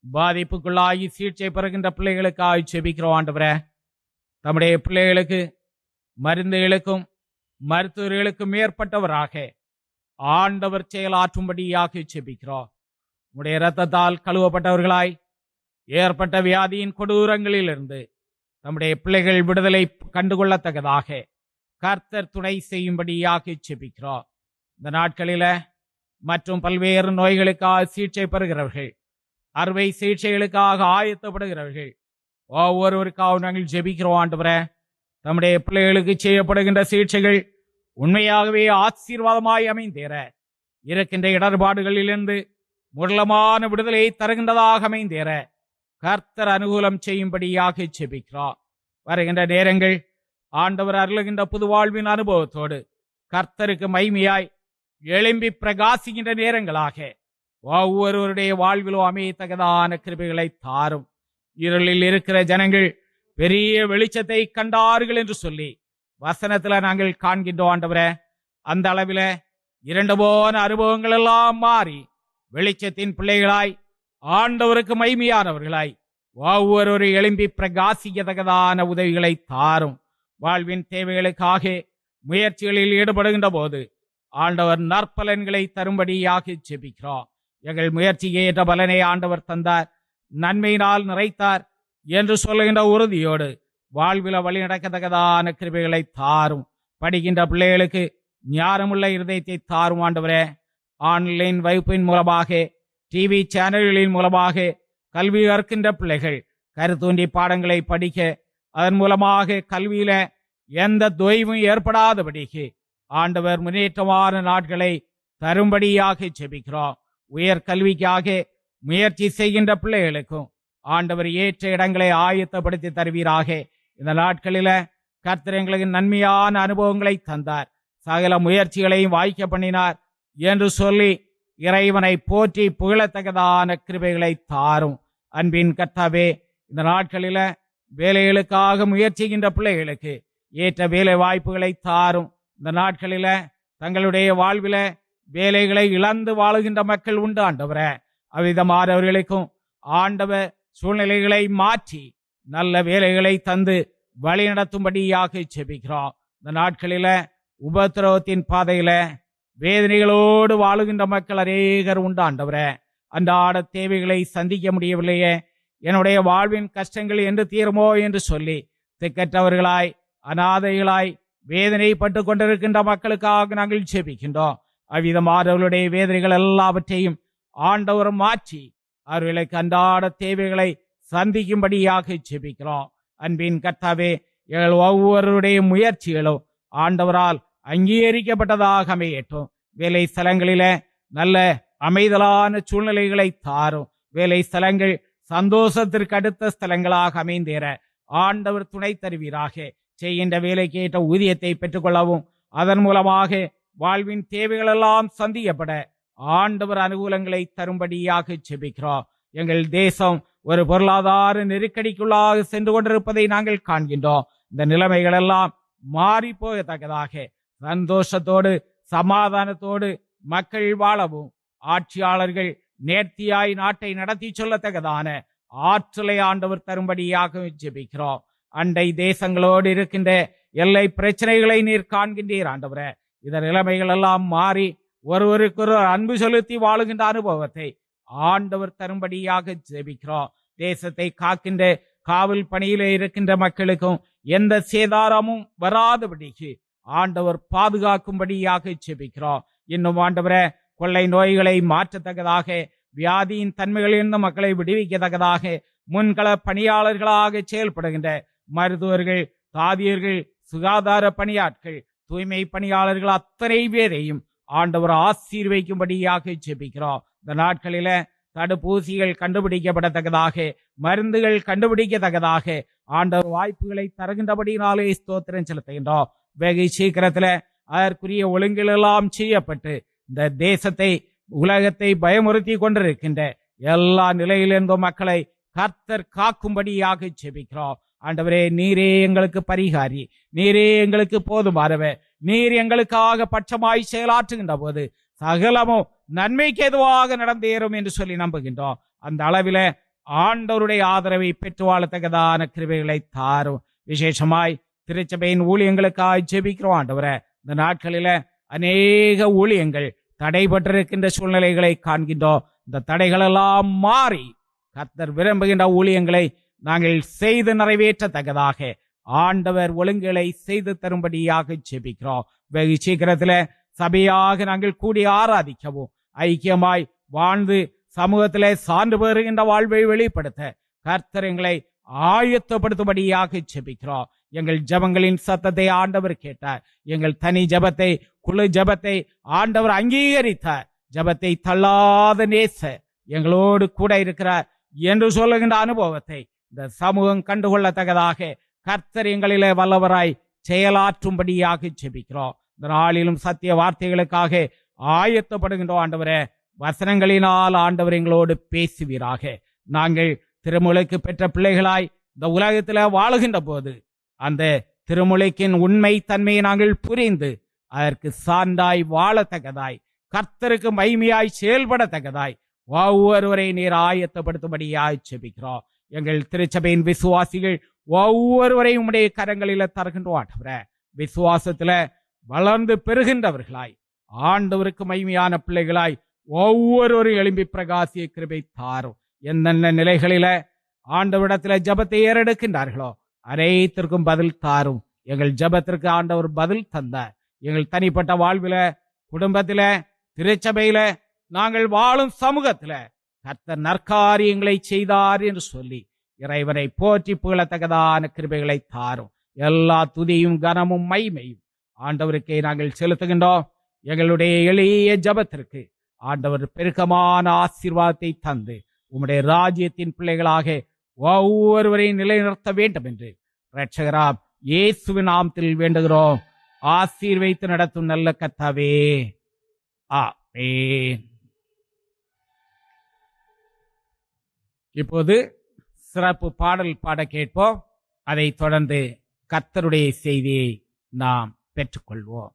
பாதிப்புக்குள்ளாகி சிகிச்சை பெறுகின்ற பிள்ளைகளுக்காக ஜெபிக்கிறோம். ஆண்டவரே, நம்முடைய பிள்ளைகளுக்கு மருந்துகளுக்கும் மருத்துவர்களுக்கும் மேற்பட்டவராக ஆண்டவர் செயலாற்றும்படியாக ஜெபிக்கிறோம். உடைய இரத்தத்தால் கழுவப்பட்டவர்களாய் ஏற்பட்ட வியாதியின் கொடூரங்களிலிருந்து நம்முடைய பிள்ளைகள் விடுதலை கண்டுகொள்ளத்தக்கதாக கர்த்தர் துணை செய்யும்படியாக ஜெபிக்கிறோம். இந்த நாட்களில மற்றும் பல்வேறு நோய்களுக்காக சிகிச்சை பெறுகிறவர்கள், அறுவை சிகிச்சைகளுக்காக ஆயத்தப்படுகிறவர்கள் ஒவ்வொருவருக்காக நாங்கள் ஜெபிக்கிறோம். ஆண்டவரே, தம்முடைய பிள்ளைகளுக்கு செய்யப்படுகின்ற சிகிச்சைகள் உண்மையாகவே ஆசீர்வாதமாய் அமைந்தேற, இருக்கின்ற இடர்பாடுகளிலிருந்து முரளமான விடுதலையை தருகின்றதாக அமைந்தேற கர்த்தர் அனுகூலம் செய்யும்படியாக ஜெபிக்கிறோம். வருகின்ற நேரங்கள் ஆண்டவர் அருளுகின்ற புது வாழ்வின் அனுபவத்தோடு கர்த்தருக்கு மகிமையாய் எழும்பி பிரகாசிக்கின்ற நேரங்களாக ஒவ்வொருவருடைய வாழ்விலும் அமையத்தக்கதான கிருபைகளை தாரும். இருளில் இருக்கிற ஜனங்கள் பெரிய வெளிச்சத்தை கண்டார்கள் என்று சொல்லி வசனத்துல நாங்கள் காண்கின்றோம். ஆண்டவரே, அந்த அளவில இரண்டு போன அனுபவங்கள் எல்லாம் மாறி வெளிச்சத்தின் பிள்ளைகளாய் ஆண்டவருக்கு மகிமையானவர்களாய் ஒவ்வொரு எழும்பி பிரகாசிக்கத்தக்கதான உதவிகளை தாரும். வாழ்வின் தேவைகளுக்காக முயற்சிகளில் ஈடுபடுகின்ற போது ஆண்டவர் நற்பலன்களை தரும்படியாக ஜெபிக்கிறோம். எங்கள் முயற்சிக்கு ஏற்ற பலனை ஆண்டவர் தந்தார், நன்மையினால் நிறைத்தார் என்று சொல்லுகின்ற உறுதியோடு வாழ்வில வழி நடக்கத்தக்கதான கிருபைகளை தாரும். படிக்கின்ற பிள்ளைகளுக்கு ஞானமுள்ள இருதயத்தை தாரும். ஆண்டவரே, ஆன்லைன் வகுப்பின் மூலமாக, டிவி சேனல்களின் மூலமாக கல்வி கற்கின்ற பிள்ளைகள் கருத்தூண்டி பாடங்களை படிக்க, அதன் மூலமாக கல்வியில எந்த தொய்வும் ஏற்படாதபடிக்கு ஆண்டவர் முன்னேற்றமான நாட்களை தரும்படியாக ஜெபிக்கிறோம். உயர்கல்விக்காக முயற்சி செய்கின்ற பிள்ளைகளுக்கும் ஆண்டவர் ஏற்ற இடங்களை ஆயத்தப்படுத்தி தருவீராக. இந்த நாட்களில கர்த்தர் எங்களுக்கு நன்மையான அனுபவங்களை தந்தார், சகல முயற்சிகளையும் வாய்க்க பண்ணினார் என்று சொல்லி இறைவனை போற்றி புகழத்தக்கதான கிருபைகளை தாரும். அன்பின் கர்த்தாவே, இந்த நாட்களில வேலைகளுக்காக முயற்சிக்கின்ற பிள்ளைகளுக்கு ஏற்ற வேலை வாய்ப்புகளை தாரும். இந்த நாட்களில தங்களுடைய வாழ்வில வேலைகளை இழந்து வாழுகின்ற மக்கள் உண்டு. ஆண்டவரே, அவ்விதமானவர்களுக்கும் ஆண்டவர் சூழ்நிலைகளை மாற்றி நல்ல வேலைகளை தந்து வழி நடத்தும்படியாக ஜெபிக்கிறோம். இந்த நாட்களில உபத்திரவத்தின் பாதையில வேதனைகளோடு வாழுகின்ற மக்கள் அநேகர் உண்டு. ஆண்டவரே, அன்றாட தேவைகளை சந்திக்க முடியவில்லையே, என்னுடைய வாழ்வின் கஷ்டங்கள் என்று தீருமோ என்று சொல்லி திக்கற்றவர்களாய் அநாதைகளாய் வேதனைப்பட்டு கொண்டிருக்கின்ற மக்களுக்காக நாங்கள் ஜெபிக்கின்றோம். அவ்விதமானவர்களுடைய வேதனைகள் எல்லாவற்றையும் ஆண்டவர் மாற்றி அவர்களுக்கு அன்றாட தேவைகளை சந்திக்கும்படியாக ஜெபிக்கிறோம். அன்பின் கர்த்தாவே, எங்கள் ஒவ்வொருடைய முயற்சிகளும் ஆண்டவரால் அங்கீகரிக்கப்பட்டதாக அமையட்டும். வேலை ஸ்தலங்களில நல்ல அமைதலான சூழ்நிலைகளை தாரும். வேலை ஸ்தலங்கள் சந்தோஷத்திற்கு அடுத்த ஸ்தலங்களாக அமைந்தேற ஆண்டவர் துணை தருவீராக. செய்கின்ற வேலைக்கு ஏற்ற ஊதியத்தை பெற்றுக்கொள்ளவும், அதன் மூலமாக வாழ்வின் தேவைகள் எல்லாம் சந்திக்கப்பட ஆண்டவர் அனுகூலங்களை தரும்படியாக ஜெபிக்கிறோம். எங்கள் தேசம் ஒரு பொருளாதார நெருக்கடிக்குள்ளாக சென்று கொண்டிருப்பதை நாங்கள் காண்கின்றோம். இந்த நிலைமைகள் எல்லாம் மாறி போகத்தக்கதாக சந்தோஷத்தோடு சமாதானத்தோடு மக்கள் வாழவும், ஆட்சியாளர்கள் நேர்த்தியாய் நாட்டை நடத்தி சொல்லத்தக்கதான ஆற்றலை ஆண்டவர் தரும்படியாக ஜெபிக்கிறோம். அண்டை தேசங்களோடு இருக்கின்ற எல்லை பிரச்சனைகளை நீர் காண்கின்றீர். ஆண்டவரே, இந்த நிலைமைகள் எல்லாம் மாறி ஒருவருக்கொரு அன்பு செலுத்தி வாழுகின்ற அனுபவத்தை ஆண்டவர் தரும்படியாக ஜெபிக்கிறோம். தேசத்தை காக்கின்ற காவல் பணியில இருக்கின்ற மக்களுக்கும் எந்த சேதாரமும் வராதபடிக்கு ஆண்டவர் பாதுகாக்கும்படியாக ஜெபிக்கிறோம். இன்னும் ஆண்டவரே, கொள்ளை நோய்களை மாற்றத்தக்கதாக, வியாதியின் தன்மைகளிலிருந்து மக்களை விடுவிக்கத்தக்கதாக முன்கள பணியாளர்களாக செயல்படுகின்ற மருத்துவர்கள், தாதியர்கள், சுகாதார பணியாட்கள், தூய்மை பணியாளர்கள் அத்தனை பேரையும் ஆண்டவர் ஆசீர்வதிக்கும்படியாக ஜெபிக்கிறோம். இந்த நாட்களில தடுப்பூசிகள் கண்டுபிடிக்கப்படத்தக்கதாக, மருந்துகள் கண்டுபிடிக்கத்தக்கதாக ஆண்டவர் வாய்ப்புகளை தருகின்றபடினாலே ஸ்தோத்திரம் செலுத்துகின்றோம். வெகு சீக்கிரத்துல அதற்குரிய ஒழுங்குகள் எல்லாம் செய்யப்பட்டு இந்த தேசத்தை, உலகத்தை பயமுறுத்தி கொண்டிருக்கின்ற எல்லா நிலையிலிருந்தும் மக்களை கர்த்தர் காக்கும்படியாக ஜெபிக்கிறோம். ஆண்டவரே, நீரே எங்களுக்கு பரிகாரி, நீரே எங்களுக்கு போதுமானவர், நீர் எங்களுக்காக பட்சமாய் செயலாற்றுகின்ற போது சகலமும் நன்மைக்கு எதுவாக நடந்தேறும் என்று சொல்லி நம்புகின்றோம். அந்த அளவில ஆண்டவருடைய ஆதரவை பெற்று வாழத்தக்கதான கிருபைகளை தாரும். விசேஷமாய் திருச்சபையின் ஊழியங்களுக்காக ஜெபிக்கிறோம். ஆண்டவரே, இந்த நாட்களில அநேக ஊழியங்கள் தடைபட்டிருக்கின்ற சூழ்நிலைகளை காண்கின்றோம். இந்த தடைகள் எல்லாம் மாறி கர்த்தர் விரும்புகின்ற ஊழியங்களை நாங்கள் செய்து நிறைவேற்றத்தக்கதாக ஆண்டவர் ஒழுங்குகளை செய்து தரும்படியாக ஜெபிக்கிறோம். வெகு சீக்கிரத்துல சபையாக நாங்கள் கூடி ஆராதிக்கவும், ஐக்கியமாய் வாழ்ந்து சமூகத்திலே சான்று பெறுகின்ற வாழ்வை வெளிப்படுத்த கர்த்தர் எங்களை ஆயத்தப்படுத்தும்படியாக ஜெபிக்கிறோம். எங்கள் ஜெபங்களின் சத்தத்தை ஆண்டவர் கேட்டார். எங்கள் தனி ஜெபத்தை, குழு ஜெபத்தை ஆண்டவர் அங்கீகரித்தார். ஜெபத்தை தள்ளாத நேச எங்களோடு கூட இருக்கிறார் என்று சொல்லுகின்ற அனுபவத்தை இந்த சமூகம் கண்டுகொள்ளத்தக்கதாக கர்த்தர் எங்களிலே வல்லவராய் செயலாற்றும்படியாக ஜெபிக்கிறோம். இந்த நாளிலும் சத்திய வார்த்தைகளுக்காக ஆயத்தப்படுகின்றோம். ஆண்டவரே, வசனங்களினால் ஆண்டவர் எங்களோடு பேசுவீராக. நாங்கள் திருமுலைக்கு பெற்ற பிள்ளைகளாய் இந்த உலகத்தில் வாழுகின்ற போது அந்த திருமுலைக்கின் உண்மை தன்மையை நாங்கள் புரிந்து அதற்கு சான்றாய் வாழத்தக்கதாய், கர்த்தருக்கு மகிமையாய் செயல்படத்தக்கதாய் ஒவ்வொருவரை நீர் ஆயத்தப்படுத்தும்படியாய் ஜெபிக்கிறோம். எங்கள் திருச்சபையின் விசுவாசிகள் ஒவ்வொருவரையும் உடைய கரங்களில் தருகின்றோம். ஆண்டவரே, விசுவாசத்துல வளர்ந்து பெறுகின்றவர்களாய், ஆண்டவருக்கு மகிமையான பிள்ளைகளாய் ஒவ்வொருவரும் எழும்பி பிரகாசிய கிருபை தாரும். என்னென்ன நிலைகளில ஆண்டவரிடத்துல ஜபத்தை ஏறெடுக்கின்றார்களோ அனைத்திற்கும் பதில் தாரும். எங்கள் ஜபத்திற்கு ஆண்டவர் பதில் தந்தார். எங்கள் தனிப்பட்ட வாழ்வில, குடும்பத்தில, திருச்சபையில, நாங்கள் வாழும் சமூகத்தில கர்த்தர் நற்காரியங்களை செய்தார் என்று சொல்லி இறைவனை போற்றி புகழத்தக்கதான கிருபைகளை தாரும். எல்லா துதியும் கனமும் மகிமையும் ஆண்டவருக்கே நாங்கள் செலுத்துகின்றோம். எங்களுடைய எளிய ஜபத்திற்கு ஆண்டவர் பெருக்கமான ஆசீர்வாதத்தை தந்து உம்முடைய ராஜ்யத்தின் பிள்ளைகளாக ஒவ்வொருவரையும் நிலைநிறுத்த வேண்டும் என்று இரட்சகராம் இயேசுவின் நாமத்தில் வேண்டுகிறோம். ஆசீர்வைத்து நடத்தும் நல்ல கர்த்தாவே, ஆமென். இப்போது சிறப்பு பாடல் பாட கேட்போம். அதை தொடர்ந்து கர்த்தருடைய செய்தியை நாம் பெற்றுக்கொள்வோம்.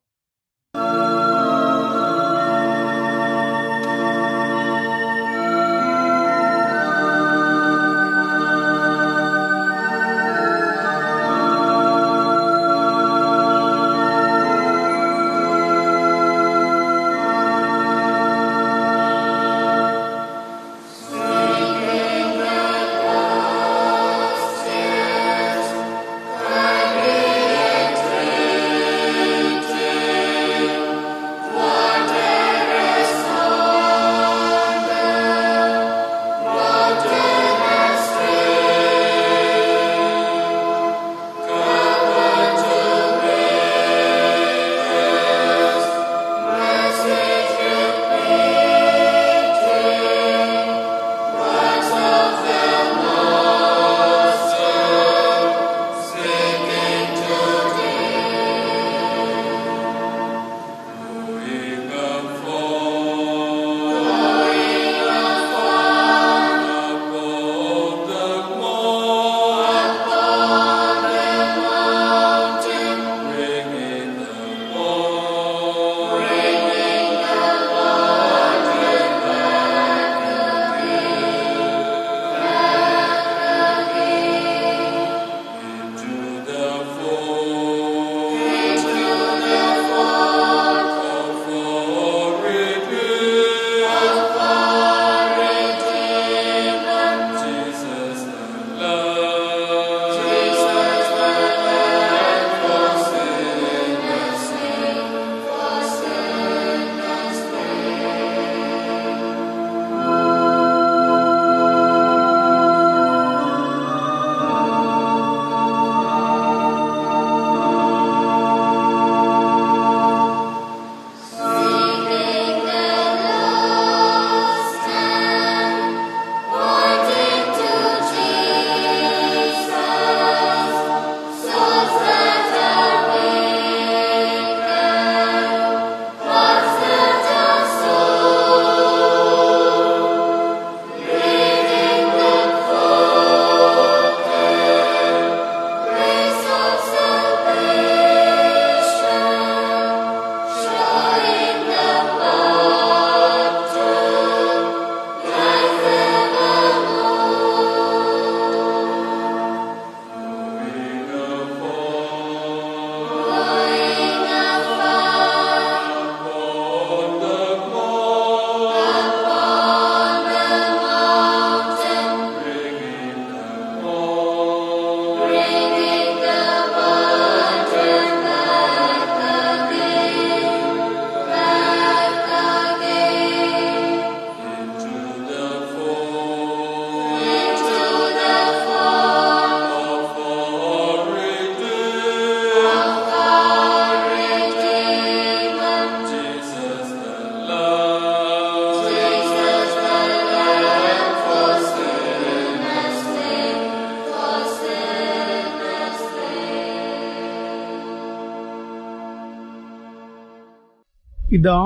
பிதா,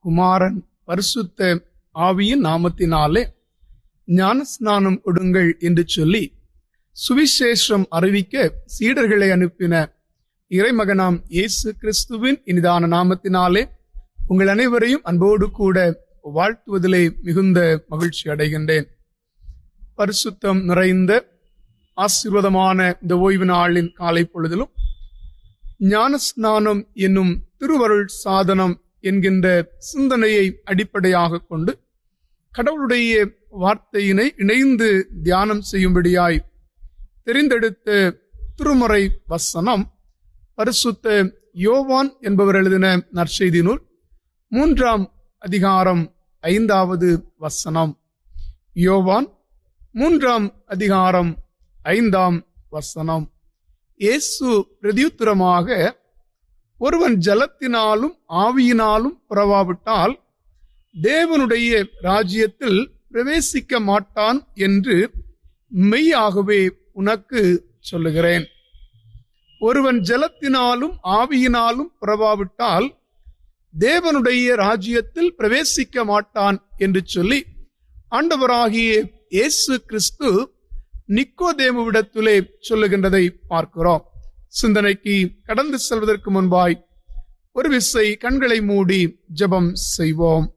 குமாரன், பரிசுத்த ஆவியின் நாமத்தினாலே ஞானஸ்நானம் கொடுங்கள் என்று சொல்லி சுவிசேஷம் அறிவிக்க சீடர்களை அனுப்பின இறைமகனாம் இயேசு கிறிஸ்துவின் இனிதான நாமத்தினாலே உங்கள் அனைவரையும் அன்போடு கூட வாழ்த்துவதிலே மிகுந்த மகிழ்ச்சி அடைகின்றேன். பரிசுத்தம் நிறைந்த ஆசீர்வாதமான இந்த ஓய்வு நாளின் காலை பொழுதிலும் ஞானஸ்நானம் என்னும் திருவருள் சாதனம் என்கின்ற சிந்தனையை அடிப்படையாக கொண்டு கடவுளுடைய வார்த்தையினை இணைந்து தியானம் செய்யும்படியாய் தெரிந்தெடுத்த திருமறை வசனம் பரிசுத்த யோவான் என்பவர் எழுதின நற்செய்தி நூல் 3ஆம் அதிகாரம் 5வது வசனம். யோவான் 3ஆம் அதிகாரம் 5ஆம் வசனம். இயேசு பிரதியுத்தரமாக, ஒருவன் ஜலத்தினாலும் ஆவியினாலும் பிறவாவிட்டால் தேவனுடைய ராஜ்யத்தில் பிரவேசிக்க மாட்டான் என்று மெய்யாகவே உனக்கு சொல்லுகிறேன். ஒருவன் ஜலத்தினாலும் ஆவியினாலும் பிறவாவிட்டால் தேவனுடைய ராஜ்யத்தில் பிரவேசிக்க மாட்டான் என்று சொல்லி ஆண்டவராகிய இயேசு கிறிஸ்து நிக்கோதேமுவிடத்திலே சொல்லுகின்றதை பார்க்கிறோம். சிந்தனைக்கு கடந்து செல்வதற்கு முன்பாய் ஒரு விசை கண்களை மூடி ஜெபம் செய்வோம்.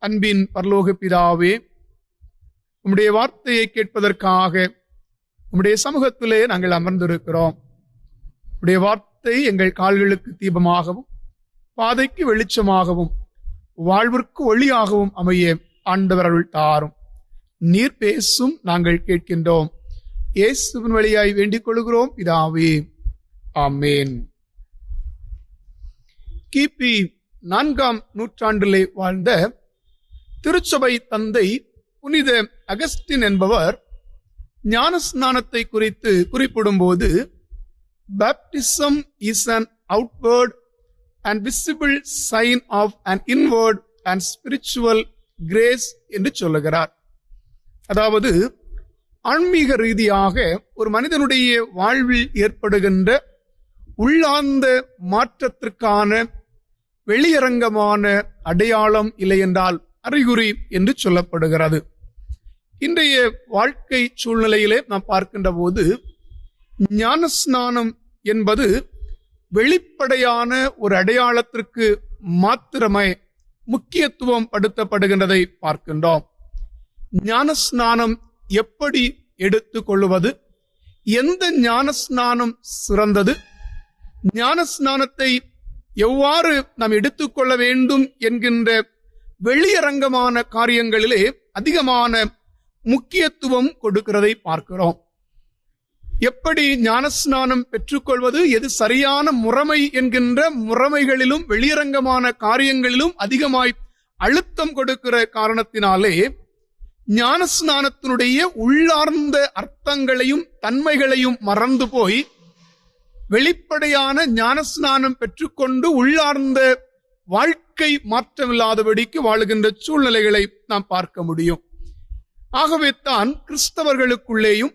அன்பின் பரலோக பிதாவே, உம்முடைய வார்த்தையை கேட்பதற்காக உம்முடைய சமூகத்திலே நாங்கள் அமர்ந்திருக்கிறோம். உம்முடைய வார்த்தை எங்கள் கால்களுக்கு தீபமாகவும் பாதைக்கு வெளிச்சமாகவும் வாழ்விற்கு ஒளியாகவும் அமைய ஆண்டவர் அருள் தாரும். நீர் பேசும், நாங்கள் கேட்கின்றோம். இயேசுவின் வழியாய் வேண்டிக் கொள்கிறோம் பிதாவே, ஆமேன். கிபி 4ஆம் நூற்றாண்டிலே வாழ்ந்த திருச்சபை தந்தை புனித அகஸ்டின் என்பவர் ஞானஸ்நானத்தை குறித்து குறிப்பிடும் போது, baptism is an outward and visible sign of an inward and spiritual grace என்று சொல்லுகிறார். அதாவது, ஆன்மீக ரீதியாக ஒரு மனிதனுடைய வாழ்வில் ஏற்படுகின்ற உள்ளார்ந்த மாற்றத்திற்கான வெளியரங்கமான அடையாளம் இல்லை என்றால் அறிகுறி என்று சொல்லப்படுகிறது. இன்றைய வாழ்க்கை சூழ்நிலையிலே நாம் பார்க்கின்ற போது ஞானஸ்நானம் என்பது வெளிப்படையான ஒரு அடையாளத்திற்கு மாத்திரமே முக்கியத்துவம் படுத்தப்படுகின்றதை பார்க்கின்றோம். ஞானஸ்நானம் எப்படி எடுத்துக்கொள்வது, எந்த ஞானஸ்நானம் சிறந்தது, ஞானஸ்நானத்தை எவ்வாறு நாம் எடுத்துக்கொள்ள வேண்டும் என்கின்ற வெளியரங்கமான காரியங்களிலே அதிகமான முக்கியத்துவம் கொடுக்கிறதை பார்க்கிறோம். எப்படி ஞானஸ்நானம் பெற்றுக்கொள்வது, எது சரியான முறைமை என்கின்ற முறைமைகளிலும் வெளியரங்கமான காரியங்களிலும் அதிகமாய் அழுத்தம் கொடுக்கிற காரணத்தினாலே ஞானஸ்நானத்தினுடைய உள்ளார்ந்த அர்த்தங்களையும் தன்மைகளையும் மறந்து போய் வெளிப்படையான ஞானஸ்நானம் பெற்றுக்கொண்டு உள்ளார்ந்த வாழ்க்கை மாற்றமில்லாதபடிக்கு வாழுகின்ற சூழ்நிலைகளை நாம் பார்க்க முடியும். ஆகவே தான் கிறிஸ்தவர்களுக்குள்ளேயும்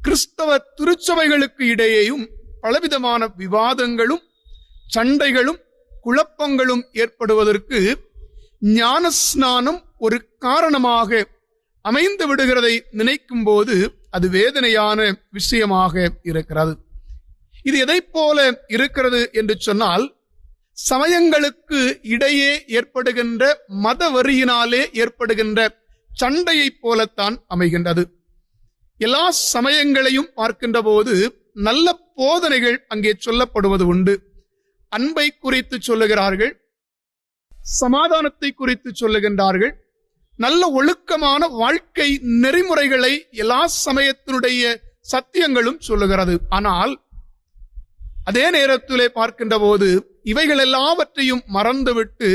கிறிஸ்தவ திருச்சபைகளுக்கு இடையேயும் பலவிதமான விவாதங்களும் சண்டைகளும் குழப்பங்களும் ஏற்படுவதற்கு ஞானஸ்நானம் ஒரு காரணமாக அமைந்து விடுகிறதை நினைக்கும் போது அது வேதனையான விஷயமாக இருக்கிறது. இது எதை போல இருக்கிறது என்று சொன்னால், சமயங்களுக்கு இடையே ஏற்படுகின்ற மத வெறியினாலே ஏற்படுகின்ற சண்டையை போலத்தான் அமைகின்றது. எல்லா சமயங்களையும் பார்க்கின்ற போது நல்ல போதனைகள் அங்கே சொல்லப்படுவது உண்டு. அன்பை குறித்து சொல்லுகிறார்கள், சமாதானத்தை குறித்து சொல்லுகின்றார்கள், நல்ல ஒழுக்கமான வாழ்க்கை நெறிமுறைகளை எல்லா சமயத்தினுடைய சத்தியங்களும் சொல்லுகிறது. ஆனால் அதே நேரத்திலே பார்க்கின்ற போது இவைகள் எல்லாவற்றையும் மறந்துவிட்டு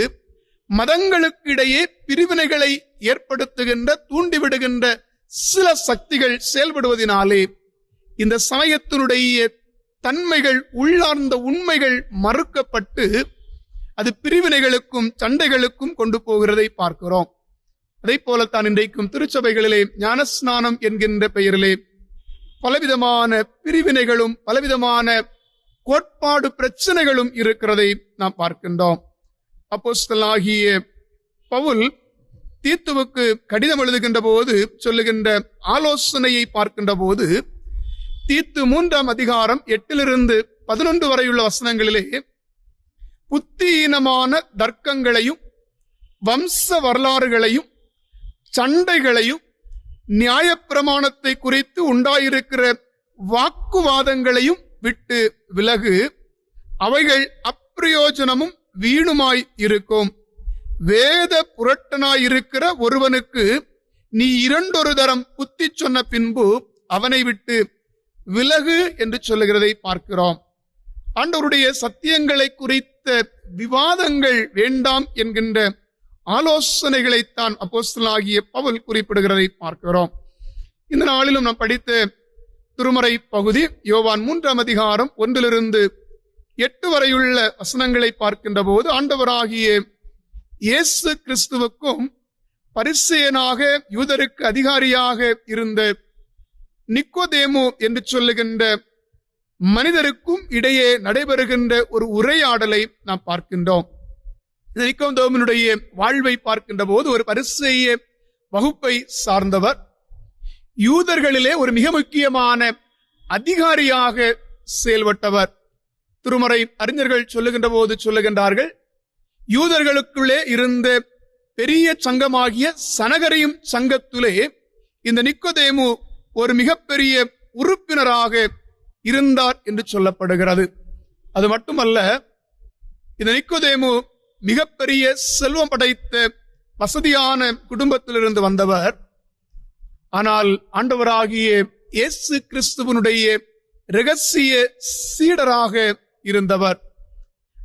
மதங்களுக்கு இடையே பிரிவினைகளை ஏற்படுத்துகின்ற தூண்டிவிடுகின்ற சில சக்திகள் செயல்படுவதனாலே இந்த சமயத்தினுடைய தன்மைகள் உள்ளார்ந்த உண்மைகள் மறுக்கப்பட்டு அது பிரிவினைகளுக்கும் சண்டைகளுக்கும் கொண்டு போகிறதை பார்க்கிறோம். அதை போலத்தான் இன்றைக்கும் திருச்சபைகளிலே ஞானஸ்நானம் என்கின்ற பெயரிலே பலவிதமான பிரிவினைகளும் பலவிதமான கோட்பாடு பிரச்சனைகளும் இருக்கிறதை நாம் பார்க்கின்றோம். அப்போஸ்தலனாகிய பவுல் தீத்துவுக்கு கடிதம் எழுதுகின்ற போது சொல்லுகின்ற ஆலோசனையை பார்க்கின்ற போது, தீத்து 3ஆம் அதிகாரம் 8-11 வரையுள்ள வசனங்களிலே புத்தியீனமான தர்க்கங்களையும் வம்ச வரலாறுகளையும் சண்டைகளையும் நியாயப்பிரமாணத்தை குறித்து உண்டாயிருக்கிற வாக்குவாதங்களையும் விட்டு விலகு, அவைகள் அப்பிரயோஜனமும் வீணுமாய் இருக்கும். வேத புரட்டனாயிருக்கிற ஒருவனுக்கு நீ 2 தரம் புத்தி சொன்ன பின்பு அவனை விட்டு விலகு என்று சொல்லுகிறதை பார்க்கிறோம். ஆண்டவருடைய சத்தியங்களை குறித்த விவாதங்கள் வேண்டாம் என்கின்ற ஆலோசனைகளைத்தான் அப்போஸ்தலனாகிய பவுல் குறிப்பிடுகிறதை பார்க்கிறோம். இந்த நாளிலும் நாம் படித்த திருமறை பகுதி யோவான் 3ஆம் அதிகாரம் 1-8 வரையுள்ள வசனங்களை பார்க்கின்ற போது, ஆண்டவராகிய இயேசு கிறிஸ்துவுக்கும் பரிசேயனாக யூதருக்கு அதிகாரியாக இருந்த நிக்கோதேமு என்று சொல்லுகின்ற மனிதருக்கும் இடையே நடைபெறுகின்ற ஒரு உரையாடலை நாம் பார்க்கின்றோம். இந்த நிக்கோதேமுனுடைய வாழ்வை பார்க்கின்ற போது, ஒரு பரிசேய வகுப்பை சார்ந்தவர், யூதர்களிலே ஒரு மிக முக்கியமான அதிகாரியாக செயல்பட்டவர். திருமறை அறிஞர்கள் சொல்லுகின்ற போது சொல்லுகின்றார்கள், யூதர்களுக்குள்ளே இருந்த பெரிய சங்கமாகிய சனகரியும் சங்கத்திலே இந்த நிக்கோதேமு ஒரு மிகப்பெரிய உறுப்பினராக இருந்தார் என்று சொல்லப்படுகிறது. அது மட்டுமல்ல, இந்த நிக்கோதேமு மிகப்பெரிய செல்வம் படைத்த வசதியான குடும்பத்திலிருந்து வந்தவர். ஆனால் ஆண்டவராகிய இயேசு கிறிஸ்துவனுடைய இரகசிய சீடராக இருந்தவர்.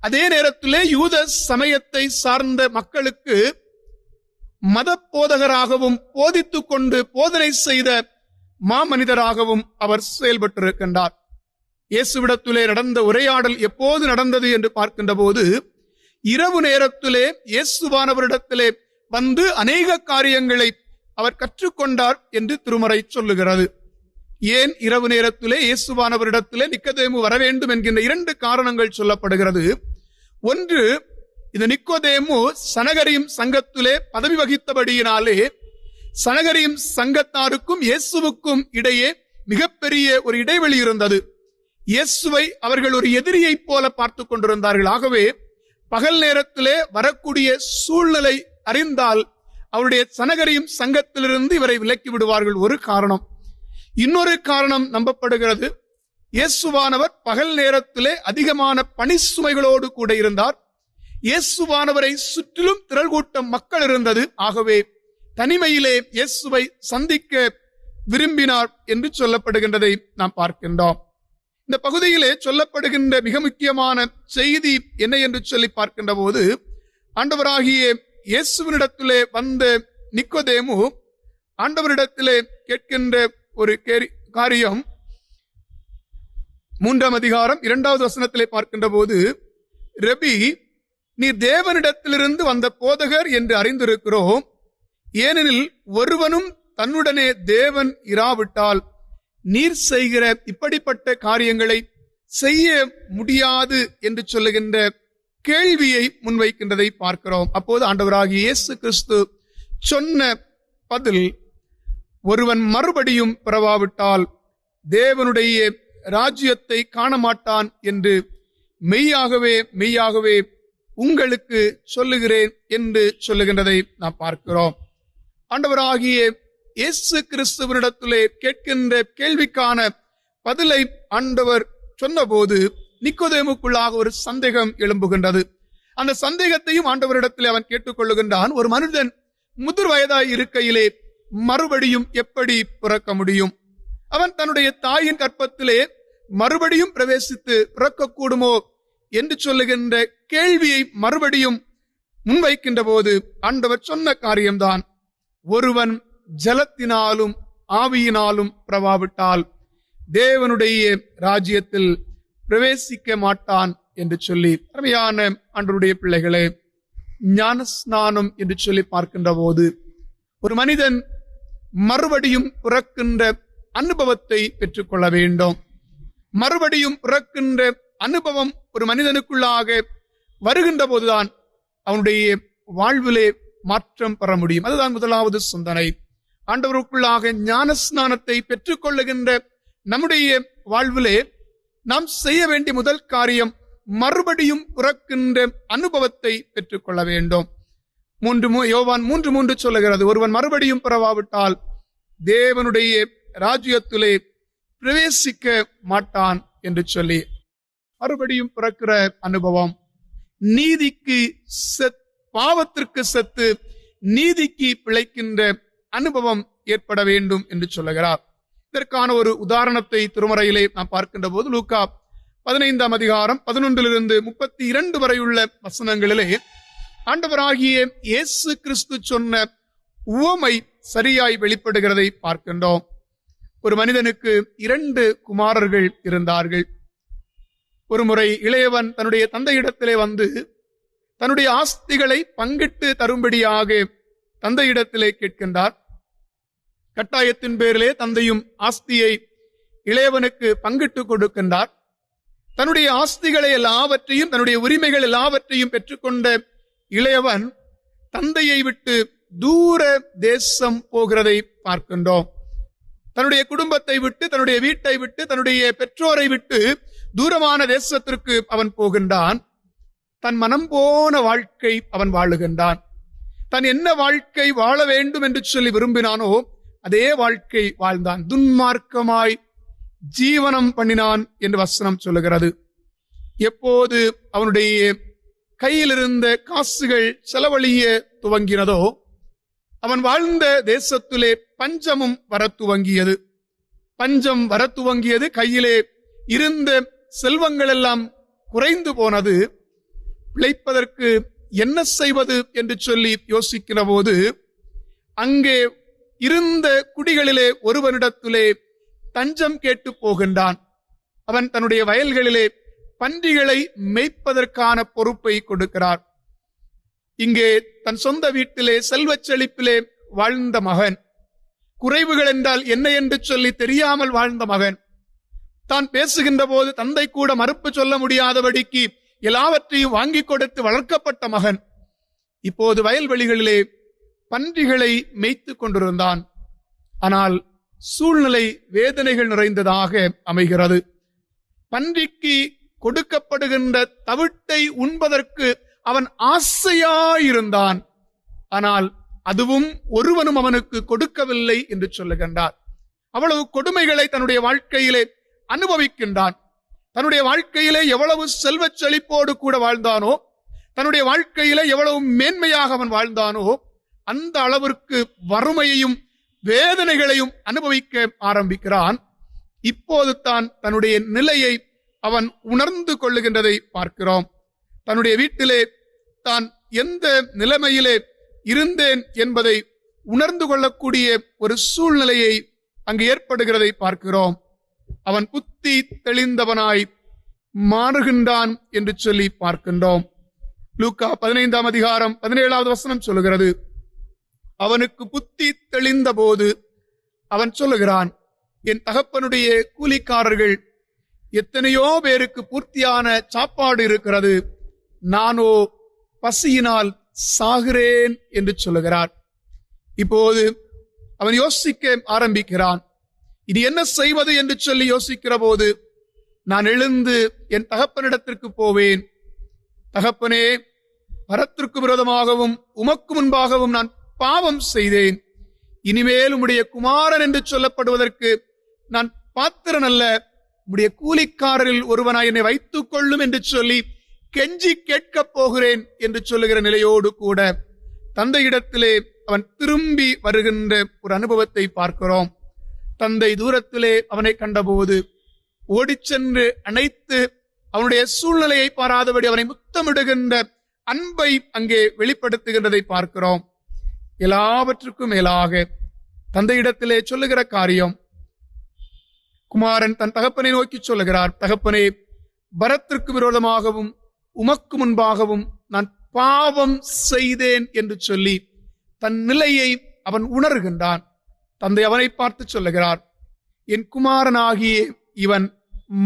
அதே நேரத்திலே யூத சமயத்தை சார்ந்த மக்களுக்கு மத போதகராகவும் போதித்துக் கொண்டு போதனை செய்த மாமனிதராகவும் அவர் செயல்பட்டிருக்கின்றார். இயேசுவிடத்திலே நடந்த உரையாடல் எப்போது நடந்தது என்று பார்க்கின்ற போது, இரவு நேரத்திலே இயேசுவானவரிடத்திலே வந்து அநேக காரியங்களை அவர் கற்றுக்கொண்டார் என்று திருமறை சொல்லுகிறது. ஏன் இரவு நேரத்திலே இயேசுவானவரிடத்திலே நிக்கோதேமு வர வேண்டும் என்கின்ற 2 காரணங்கள் சொல்லப்படுகிறது. ஒன்று, இந்த நிக்கோதேமு சனகரியும் சங்கத்திலே பதவி வகித்தபடியினாலே சனகரியும் சங்கத்தாருக்கும் இயேசுவுக்கும் இடையே மிகப்பெரிய ஒரு இடைவெளி இருந்தது. இயேசுவை அவர்கள் ஒரு எதிரியைப் போல பார்த்து கொண்டிருந்தார்கள். ஆகவே பகல் நேரத்திலே வரக்கூடிய சூழ்நிலை அறிந்தால் அவருடைய சனகரியும் சங்கத்திலிருந்து இவரை விலக்கி விடுவார்கள். ஒரு காரணம். இன்னொரு காரணம் நம்பப்படுகிறது, இயேசுவானவர் பகல் நேரத்திலே அதிகமான பணி சுமைகளோடு கூட இருந்தார். இயேசுவானவரை சுற்றிலும் திரள் கூட்டம் மக்கள் இருந்தது. ஆகவே தனிமையிலே இயேசுவை சந்திக்க விரும்பினார் என்று சொல்லப்படுகின்றதை நாம் பார்க்கின்றோம். இந்த பகுதியிலே சொல்லப்படுகின்ற மிக முக்கியமான செய்தி என்ன என்று சொல்லி பார்க்கின்ற போது, ஆண்டவராகிய இயேசுவினிடத்திலே வந்த நிக்கோதேமு ஆண்டவரிடத்திலே கேட்கின்ற ஒரு காரியம் 3ஆம் அதிகாரம் 2வது வசனத்திலே பார்க்கின்ற போது, ரபி, நீர் தேவனிடத்திலிருந்து வந்த போதகர் என்று அறிந்திருக்கிறோம். ஏனெனில் ஒருவனும் தன்னுடனே தேவன் இராவிட்டால் நீர் செய்கிற இப்படிப்பட்ட காரியங்களை செய்ய முடியாது என்று சொல்லுகின்ற கேள்வியை முன்வைக்கின்றதை பார்க்கிறோம். அப்போது ஆண்டவராகிய இயேசு கிறிஸ்து சொன்ன பதில், ஒருவன் மறுபடியும் பிறவாவிட்டால் தேவனுடைய ராஜ்யத்தை காண மாட்டான் என்று மெய்யாகவே மெய்யாகவே உங்களுக்கு சொல்லுகிறேன் என்று சொல்லுகின்றதை நாம் பார்க்கிறோம். ஆண்டவராகிய இயேசு கிறிஸ்துவனிடத்திலே கேட்கின்ற கேள்விக்கான பதிலை ஆண்டவர் சொன்னபோது நிக்கோதேமுக்குள்ளாக ஒரு சந்தேகம் எழும்புகின்றது. அந்த சந்தேகத்தையும் ஆண்டவரிடத்திலே அவன் கேட்டுக்கொள்ளுகின்றான். ஒரு மனிதன் முதிர் வயதாய் இருக்கையிலே மறுபடியும் எப்படி பிறக்க முடியும்? அவன் தன்னுடைய தாயின் கற்பத்திலே மறுபடியும் பிரவேசித்து பிறக்கக்கூடுமோ என்று சொல்லுகின்ற கேள்வியை மறுபடியும் முன்வைக்கின்ற போது ஆண்டவர் சொன்ன காரியம்தான், ஒருவன் ஜலத்தினாலும் ஆவியினாலும் பிரவாவிட்டால் தேவனுடைய ராஜ்யத்தில் பிரவேசிக்க மாட்டான் என்று சொல்லி. அருமையான ஆண்டவருடைய பிள்ளைகளே, ஞானஸ்நானம் என்று சொல்லி பார்க்கின்ற போது ஒரு மனிதன் மறுபடியும் பிறக்கின்ற அனுபவத்தை பெற்றுக்கொள்ள வேண்டும். மறுபடியும் பிறக்கின்ற அனுபவம் ஒரு மனிதனுக்குள்ளாக வருகின்ற போதுதான் அவனுடைய வாழ்விலே மாற்றம் பெற முடியும். அதுதான் முதலாவது சிந்தனை. ஆண்டவருக்குள்ளாக ஞானஸ்நானத்தை பெற்றுக்கொள்ளுகின்ற நம்முடைய வாழ்விலே நாம் செய்ய வேண்டிய முதல் காரியம் மறுபடியும் பிறக்கின்ற அனுபவத்தை பெற்றுக்கொள்ள வேண்டும். யோவான் 3:3 சொல்லுகிறது, ஒருவன் மறுபடியும் பிறவாவிட்டால் தேவனுடைய ராஜ்யத்திலே பிரவேசிக்க மாட்டான் என்று சொல்லி, மறுபடியும் பிறக்கிற அனுபவம், நீதிக்கு பாவத்திற்கு செத்து நீதிக்கு பிழைக்கின்ற அனுபவம் ஏற்பட வேண்டும் என்று சொல்லுகிறார். இதற்கான ஒரு உதாரணத்தை திருமறையிலே நாம் பார்க்கின்ற போது லூக்கா 15ஆம் அதிகாரம் 11-32 வரையுள்ள வசனங்களிலே ஆண்டவராகிய இயேசு கிறிஸ்து சொன்ன உவமை சரியாய் வெளிப்படுகிறதை பார்க்கின்றோம். ஒரு மனிதனுக்கு 2 குமாரர்கள் இருந்தார்கள். ஒருமுறை இளையவன் தன்னுடைய தந்தையிடத்திலே வந்து தன்னுடைய ஆஸ்திகளை பங்கிட்டு தரும்படியாக தந்தையிடத்திலே கேட்கின்றார். கட்டாயத்தின் பேரிலே தந்தையும் ஆஸ்தியை இளையவனுக்கு பங்கிட்டு கொடுக்கின்றார். தன்னுடைய ஆஸ்திகளை எல்லாவற்றையும், தன்னுடைய உரிமைகள் எல்லாவற்றையும் பெற்றுக்கொண்ட இளையவன் தந்தையை விட்டு தூர தேசம் போகிறதை பார்க்கின்றோம். தன்னுடைய குடும்பத்தை விட்டு, தன்னுடைய வீட்டை விட்டு, தன்னுடைய பெற்றோரை விட்டு தூரமான தேசத்திற்கு அவன் போகின்றான். தன் மனம் போன வாழ்க்கை அவன் வாழுகின்றான். தன் என்ன வாழ்க்கை வாழ வேண்டும் என்று சொல்லி விரும்பினானோ அதே வாழ்க்கை வாழ்ந்தான். துன்மார்க்கமாய் ஜீவனம் பண்ணினான் என்று வசனம் சொல்லுகிறது. எப்போது அவனுடைய கையில் இருந்த காசுகள் செலவழிய துவங்கினதோ அவன் வாழ்ந்த தேசத்திலே பஞ்சமும் வர துவங்கியது. பஞ்சம் வர துவங்கியது. கையிலே இருந்த செல்வங்கள் எல்லாம் குறைந்து போனது. பிழைப்பதற்கு என்ன செய்வது என்று சொல்லி யோசிக்கிற போது அங்கே இருந்த குடிகளிலே ஒருவனிடத்திலே தஞ்சம் கேட்டு போகின்றான். அவன் தன்னுடைய வயல்களிலே பன்றிகளை மேய்ப்பதற்கான பொறுப்பை கொடுக்கிறார். இங்கே தன் சொந்த வீட்டிலே செல்வச் செழிப்பிலே வாழ்ந்த மகன், குறைவுகள் என்றால் என்ன என்று சொல்லி தெரியாமல் வாழ்ந்த மகன், தான் பேசுகின்ற போது தந்தை கூட மறுப்பு சொல்ல முடியாதபடிக்கு எல்லாவற்றையும் வாங்கி கொடுத்து வளர்க்கப்பட்ட மகன், இப்போது வயல்வெளிகளிலே பன்றிகளை மேய்த்து கொண்டிருந்தான். ஆனால் சூழ்நிலை வேதனைகள் நிறைந்ததாக அமைகிறது. பன்றிக்கு கொடுக்கப்படுகின்ற தவிட்டை உண்பதற்கு அவன் ஆசையாயிருந்தான். ஆனால் அதுவும் ஒருவனும் அவனுக்கு கொடுக்கவில்லை என்று சொல்லுகின்றார். அவ்வளவு கொடுமைகளை தன்னுடைய வாழ்க்கையிலே அனுபவிக்கின்றான். தன்னுடைய வாழ்க்கையிலே எவ்வளவு செல்வச் செழிப்போடு கூட வாழ்ந்தானோ, தன்னுடைய வாழ்க்கையிலே எவ்வளவு மேன்மையாக அவன் வாழ்ந்தானோ அந்த அளவிற்கு வறுமையையும் வேதனைகளையும் அனுபவிக்க ஆரம்பிக்கிறான். இப்போது தான் தன்னுடைய நிலையை அவன் உணர்ந்து கொள்ளுகின்றதை பார்க்கிறோம். தன்னுடைய வீட்டிலே தான் எந்த நிலைமையிலே இருந்தேன் என்பதை உணர்ந்து கொள்ளக்கூடிய ஒரு சூழ்நிலையை அங்கு ஏற்படுகிறதை பார்க்கிறோம். அவன் புத்தி தெளிந்தவனாய் மாறுகின்றான் என்று சொல்லி பார்க்கின்றோம். லூக்கா 15ஆம் அதிகாரம் 17வது வசனம் சொல்லுகிறது, அவனுக்கு புத்தி தெளிந்த போது அவன் சொல்லுகிறான், என் தகப்பனுடைய கூலிக்காரர்கள் எத்தனையோ பேருக்கு பூர்த்தியான சாப்பாடு இருக்கிறது, நானோ பசியினால் சாகிறேன் என்று சொல்லுகிறார். இப்போது அவன் யோசிக்க ஆரம்பிக்கிறான். இது என்ன செய்வது என்று சொல்லி யோசிக்கிற போது, நான் எழுந்து என் தகப்பனிடத்திற்கு போவேன். தகப்பனே, பரத்திற்கு விரோதமாகவும் உமக்கு முன்பாகவும் நான் பாவம் செய்தேன். இனிமேல் உம்முடைய குமாரன் என்று சொல்லப்படுவதற்கு நான் பாத்திரன் அல்ல. உம்முடைய கூலிக்காரரில் ஒருவனாய் என்னை வைத்துக் கொள்ளும் என்று சொல்லி கெஞ்சி கேட்கப் போகிறேன் என்று சொல்லுகிற நிலையோடு கூட தந்தையிடத்திலே அவன் திரும்பி வருகின்ற ஒரு அனுபவத்தை பார்க்கிறோம். தந்தை தூரத்திலே அவனை கண்டபோது ஓடிச் சென்று அணைத்து அவனுடைய சூழ்நிலையை பாராதபடி அவனை முத்தமிடுகின்ற அன்பை அங்கே வெளிப்படுத்துகின்றதை பார்க்கிறோம். எல்லாவற்றுக்கும் மேலாக தந்தையிடத்திலே சொல்லுகிற காரியம், குமாரன் தன் தகப்பனை நோக்கி சொல்லுகிறார், தகப்பனே, பரத்திற்கு விரோதமாகவும் உமக்கு முன்பாகவும் நான் பாவம் செய்தேன் என்று சொல்லி தன் நிலையை அவன் உணர்கின்றான். தந்தை அவனை பார்த்து சொல்லுகிறார், என் குமாரனாகிய இவன்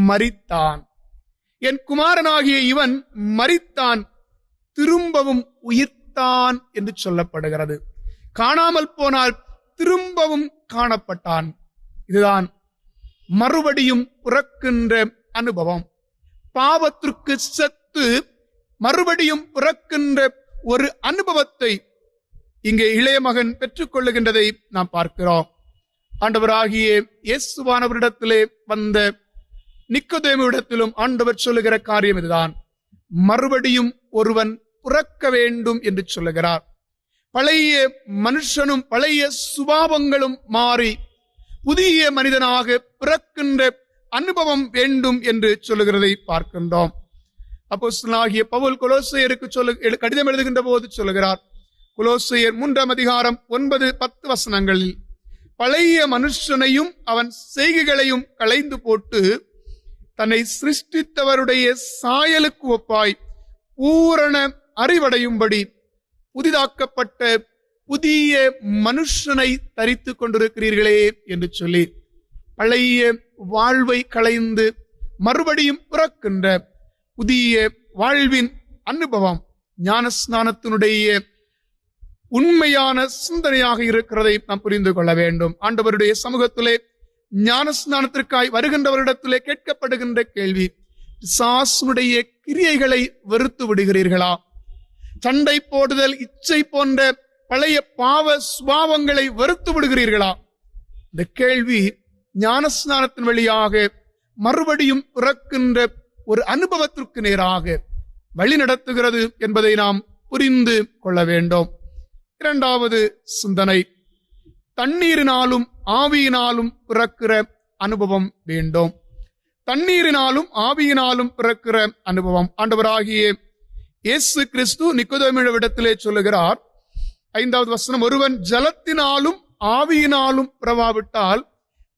மரித்தான், என் குமாரனாகிய இவன் மரித்தான், திரும்பவும் உயிர்த்தான் என்று சொல்லப்படுகிறது. காணாமல் போனால் திரும்பவும் காணப்பட்டான். இதுதான் மறுபடியும் பிறக்கின்ற அனுபவம். பாவத்திற்கு செத்து மறுபடியும் பிறக்கின்ற ஒரு அனுபவத்தை இங்கே இளைய மகன் பெற்றுக் கொள்ளுகின்றதை நாம் பார்க்கிறோம். ஆண்டவராகிய இயேசுவானவரிடத்திலே வந்த நிக்கோதேமுவிடத்திலும் ஆண்டவர் சொல்லுகிற காரியம் இதுதான். மறுபடியும் ஒருவன் பிறக்க வேண்டும் என்று சொல்லுகிறார். பழைய மனுஷனும் பழைய சுபாவங்களும் மாறி புதிய மனிதனாக பிறக்கின்ற அனுபவம் வேண்டும் என்று சொல்லுகிறதை பார்க்கின்றோம். அப்போஸ்தலனாகிய பவுல் கொலோசையருக்கு கடிதம் எழுதுகின்ற போது சொல்லுகிறார். கொலோசையர் 3ஆம் அதிகாரம் 9-10 வசனங்களில் பழைய மனுஷனையும் அவன் செய்கைகளையும் களைந்து போட்டு தன்னை சிருஷ்டித்தவருடைய சாயலுக்கு ஒப்பாய் பூரண அறிவடையும்படி புதிதாக்கப்பட்ட புதிய மனுஷனை தரித்து கொண்டிருக்கிறீர்களே என்று சொல்லி பழைய வாழ்வை களைந்து மறுபடியும் பிறக்கின்ற புதிய வாழ்வின் அனுபவம் ஞானஸ்நானத்தினுடைய உண்மையான சிந்தனையாக இருக்கிறதை நாம் புரிந்து கொள்ள வேண்டும். ஆண்டவருடைய சமூகத்திலே ஞானஸ்நானத்திற்காய் வருகின்றவரிடத்திலே கேட்கப்படுகின்ற கேள்வி, பிசாசுடைய கிரியைகளை வெறுத்து விடுகிறீர்களா? சண்டை போடுதல், இச்சை போன்ற பழைய பாவ சுபாவங்களை வெறுத்து விடுகிறீர்களா? இந்த கேள்வி ஞானஸ்நானத்தின் வழியாக மறுபடியும் பிறக்கின்ற ஒரு அனுபவத்திற்கு நேராக வழி நடத்துகிறது என்பதை நாம் புரிந்து கொள்ள வேண்டும். இரண்டாவது சிந்தனை, தண்ணீரினாலும் ஆவியினாலும் பிறக்கிற அனுபவம் வேண்டும். தண்ணீரினாலும் ஆவியினாலும் பிறக்கிற அனுபவம். ஆண்டவராகிய இயேசு கிறிஸ்து நிக்கோதேமுவிடத்திலே சொல்லுகிறார், 5வது வசனம், ஒருவன் ஜலத்தினாலும் ஆவியினாலும் பிறவாவிட்டால்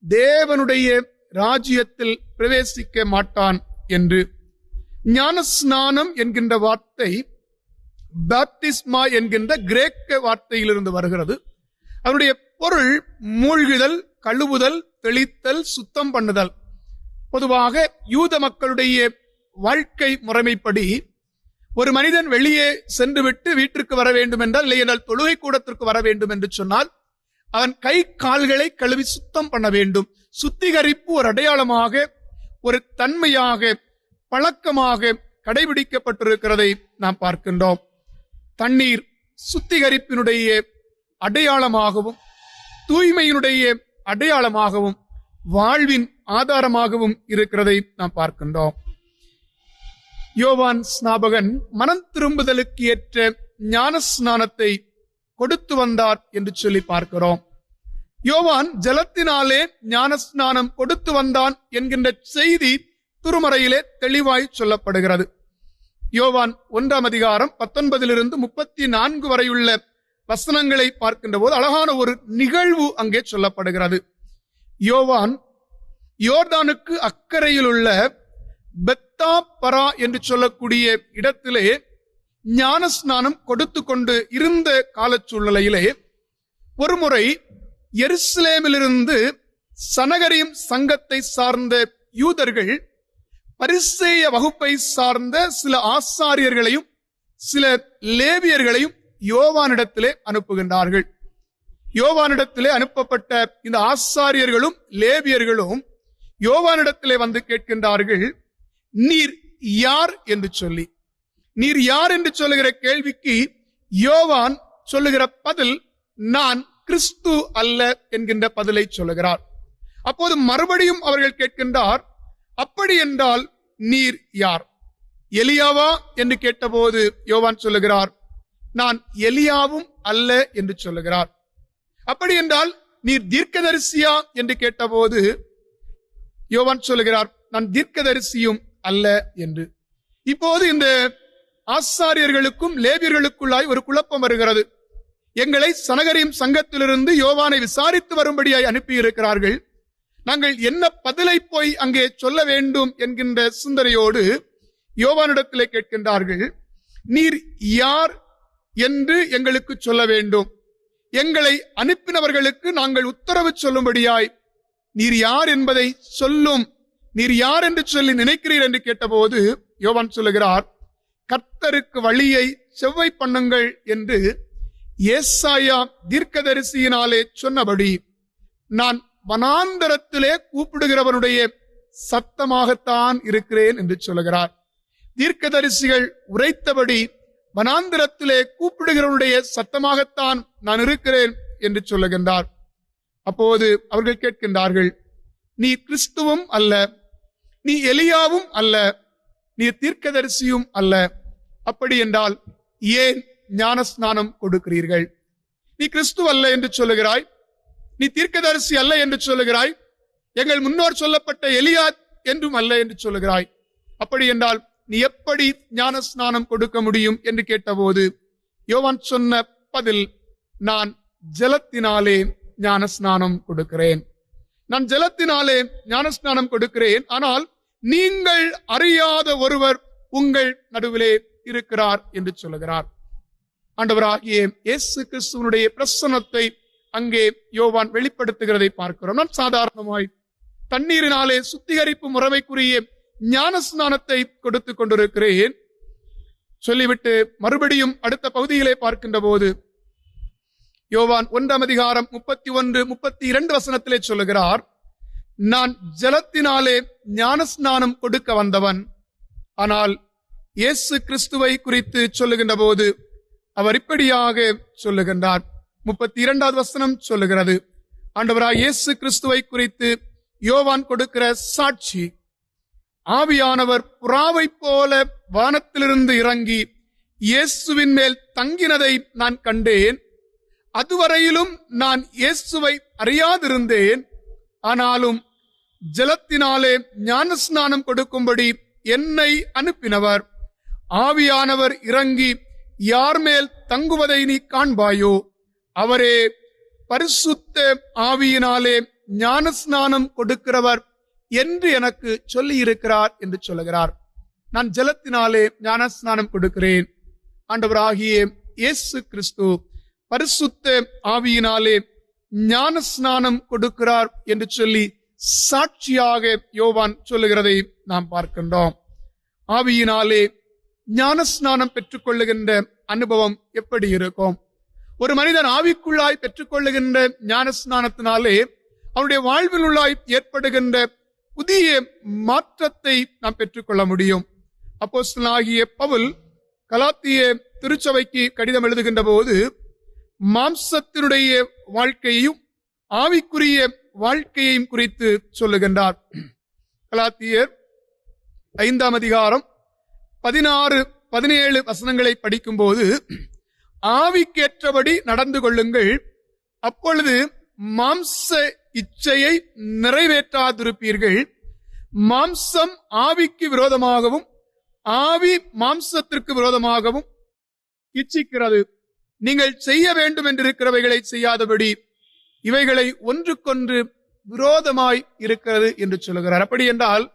தேவனுடைய ராஜ்யத்தில் பிரவேசிக்க மாட்டான் என்று. ஞானஸ்நானம் என்கின்ற வார்த்தை பாப்டிஸ்மா என்கின்ற கிரேக்க வார்த்தையிலிருந்து வருகிறது. அதனுடைய பொருள் மூழ்குதல், கழுவுதல், தெளித்தல், சுத்தம் பண்ணுதல். பொதுவாக யூத மக்களுடைய வாழ்க்கை முறைமைப்படி ஒரு மனிதன் வெளியே சென்றுவிட்டு வீட்டிற்கு வர வேண்டும் என்றால், இல்லை என்றால் தொழுகை கூடத்திற்கு வர வேண்டும் என்று சொன்னால் அவன் கை கால்களை கழுவி சுத்தம் பண்ண வேண்டும். சுத்திகரிப்பு ஒரு அடையாளமாக, ஒரு தன்மையாக, பழக்கமாக கடைபிடிக்கப்பட்டிருக்கிறதை நாம் பார்க்கின்றோம். தண்ணீர் சுத்திகரிப்பினுடைய அடையாளமாகவும் தூய்மையினுடைய அடையாளமாகவும் வாழ்வின் ஆதாரமாகவும் இருக்கிறதை நாம் பார்க்கின்றோம். யோவான் ஸ்நாபகன் மனம் திரும்புதலுக்கு ஏற்ற ஞான ஸ்நானத்தை கொடுத்து வந்தார் என்று சொல்லி பார்க்கிறோம். யோவான் ஜலத்தினாலே ஞான ஸ்நானம் கொடுத்து வந்தான் என்கின்ற செய்தி திருமறையிலே தெளிவாய் சொல்லப்படுகிறது. யோவான் 1ஆம் அதிகாரம் 19-34 வரையுள்ள வசனங்களை பார்க்கின்ற போது அழகான ஒரு நிகழ்வு அங்கே சொல்லப்படுகிறது. யோவான் யோர்தானுக்கு அக்கறையில் உள்ள பெத்தாபரா என்று சொல்லக்கூடிய இடத்திலே ஞானஸ்நானம் கொடுத்து கொண்டு இருந்த காலச்சூழ்நிலையிலே ஒருமுறை எருசலேமிலிருந்து சனகரியும் சங்கத்தை சார்ந்த யூதர்கள் பரிசேய வகுப்பை சார்ந்த சில ஆசாரியர்களையும் சில லேவியர்களையும் யோவானிடத்திலே அனுப்புகின்றார்கள். யோவானிடத்திலே அனுப்பப்பட்ட இந்த ஆசாரியர்களும் லேவியர்களும் யோவானிடத்திலே வந்து கேட்கின்றார்கள், நீர் யார் என்று சொல்லி. நீர் யார் என்று சொல்லுகிற கேள்விக்கு யோவான் சொல்லுகிற பதில், நான் கிறிஸ்து அல்ல என்கின்ற பதிலை சொல்லுகிறார். அப்போது மறுபடியும் அவர்கள் கேட்கின்றார், அப்படி என்றால் நீர் யார்? எலியாவா என்று கேட்டபோது யோவான் சொல்லுகிறார், நான் எலியாவும் அல்ல என்று சொல்லுகிறார். அப்படி என்றால் நீர் தீர்க்கதரிசியா என்று கேட்டபோது யோவான் சொல்லுகிறார், நான் தீர்க்கதரிசியும் அல்ல என்று. இப்போது இந்த ஆசாரியர்களுக்கும் லேவியர்களுக்குள்ளாய் ஒரு குழப்பம் வருகிறது. எங்களை சனகரியும் சங்கத்திலிருந்து யோவானை விசாரித்து வரும்படியாய் அனுப்பி இருக்கிறார்கள். நாங்கள் என்ன பதிலை போய் அங்கே சொல்ல வேண்டும் என்கின்ற சிந்தனையோடு யோவானிடத்திலே கேட்கின்றார்கள், நீர் யார் என்று எங்களுக்கு சொல்ல வேண்டும். எங்களை அனுப்பினவர்களுக்கு நாங்கள் உத்தரவு சொல்லும்படியாய் நீர் யார் என்பதை சொல்லும். நீர் யார் என்று சொல்லி நினைக்கிறீர் என்று கேட்டபோது யோவான் சொல்லுகிறார், கர்த்தருக்கு வழியை செவ்வை பண்ணுங்கள் என்று ஏசாயா தீர்க்கதரிசியினாலே சொன்னபடி நான் வனாந்தரத்திலே கூப்பிடுகிறவனுடைய சத்தமாகத்தான் இருக்கிறேன் என்று சொல்லுகிறார். தீர்க்கதரிசிகள் உரைத்தபடி வனாந்தரத்திலே கூப்பிடுகிறவனுடைய சத்தமாகத்தான் நான் இருக்கிறேன் என்று சொல்லுகின்றார். அப்போது அவர்கள் கேட்கின்றார்கள், நீ கிறிஸ்துவும் அல்ல, நீ எலியாவும் அல்ல, நீ தீர்க்கதரிசியும் அல்ல, அப்படி என்றால் ஏன் ஞானஸ்நானம் கொடுக்கிறீர்கள்? நீ கிறிஸ்து அல்ல என்று சொல்லுகிறாய், நீ தீர்க்கதரிசி அல்ல என்று சொல்லுகிறாய், எங்கள் முன்னோர் சொல்லப்பட்ட எலியா என்றும் அல்ல என்று சொல்லுகிறாய், அப்படி என்றால் நீ எப்படி ஞானஸ்நானம் கொடுக்க முடியும் என்று கேட்டபோது யோவான் சொன்ன பதில், நான் ஜலத்தினாலே ஞானஸ்நானம் கொடுக்கிறேன், நான் ஜலத்தினாலே ஞானஸ்நானம் கொடுக்கிறேன், ஆனால் நீங்கள் அறியாத ஒருவர் உங்கள் நடுவிலே இருக்கிறார் என்று சொல்லுகிறார். ஆண்டவராகிய இயேசு கிறிஸ்துவனுடைய பிரசன்னத்தை அங்கே யோவான் வெளிப்படுத்துகிறதை பார்க்கிறோம். நான் சாதாரணமாய் தண்ணீரினாலே சுத்திகரிப்பு முறைமைக்குரிய ஞானஸ்நானத்தை கொடுத்து கொண்டிருக்கிறேன் சொல்லிவிட்டு மறுபடியும் அடுத்த பகுதியிலே பார்க்கின்ற போது யோவான் 1 31, 32 வசனத்திலே சொல்லுகிறார், நான் ஜலத்தினாலே ஞானஸ்நானம் கொடுக்க வந்தவன், ஆனால் இயேசு கிறிஸ்துவை குறித்து சொல்லுகின்ற போது அவர் இப்படியாக சொல்லுகின்றார். 32வது வசனம் சொல்லுகிறது, ஆண்டவராய் இயேசு கிறிஸ்துவை குறித்து யோவான் கொடுக்கிற சாட்சி, ஆவியானவர் புறாவை போல வானத்திலிருந்து இறங்கி இயேசுவின் மேல் தங்கினதை நான் கண்டேன். அதுவரையிலும் நான் இயேசுவை அறியாதிருந்தேன், ஆனாலும் ஜலத்தினாலே ஞானஸ்நானம் கொடுக்கும்படி என்னை அனுப்பினவர் ஆவியானவர் இறங்கி யார் மேல் தங்குவதை நீ காண்பாயோ அவரே பரிசுத்த ஆவியினாலே ஞானஸ்நானம் கொடுக்கிறவர் என்று எனக்கு சொல்லி இருக்கிறார் என்று சொல்லுகிறார். நான் ஜலத்தினாலே ஞானஸ்நானம் கொடுக்கிறேன், ஆண்டவராகிய இயேசு கிறிஸ்து பரிசுத்த ஆவியினாலே ஞானஸ்நானம் கொடுக்கிறார் என்று சொல்லி சாட்சியாக யோவான் சொல்லுகிறதை நாம் பார்க்கின்றோம். ஆவியினாலே ஞானஸ்நானம் பெற்றுக்கொள்ளுகின்ற அனுபவம் எப்படி இருக்கும்? ஒரு மனிதன் ஆவிக்குள்ளாய் பெற்றுக்கொள்ளுகின்ற ஞானஸ்நானத்தினாலே அவருடைய வாழ்வில் உள்ளாய் ஏற்படுகின்ற புதிய மாற்றத்தை நாம் பெற்றுக்கொள்ள முடியும். அப்போஸ்தலனாகிய பவுல் கலாத்திய திருச்சபைக்கு கடிதம் எழுதுகின்ற போது மாம்சத்தினுடைய வாழ்க்கையையும் ஆவிக்குரிய வாழ்க்கையையும் குறித்து சொல்லுகின்றார். கலாத்தியர் 5 16, 17 வசனங்களை படிக்கும் போது, ஆவிக்கேற்றபடி நடந்து கொள்ளுங்கள், அப்பொழுது மாம்ச இச்சையை நிறைவேற்றாதிருப்பீர்கள். மாம்சம் ஆவிக்கு விரோதமாகவும் ஆவி மாம்சத்திற்கு விரோதமாகவும் இச்சிக்கிறது. நீங்கள் செய்ய வேண்டும் என்றிருக்கிறவைகளை செய்யாதபடி இவைகளை ஒன்றுக்கொன்று விரோதமாய் இருக்கிறது என்று சொல்லுகிறார். அப்படி என்றால்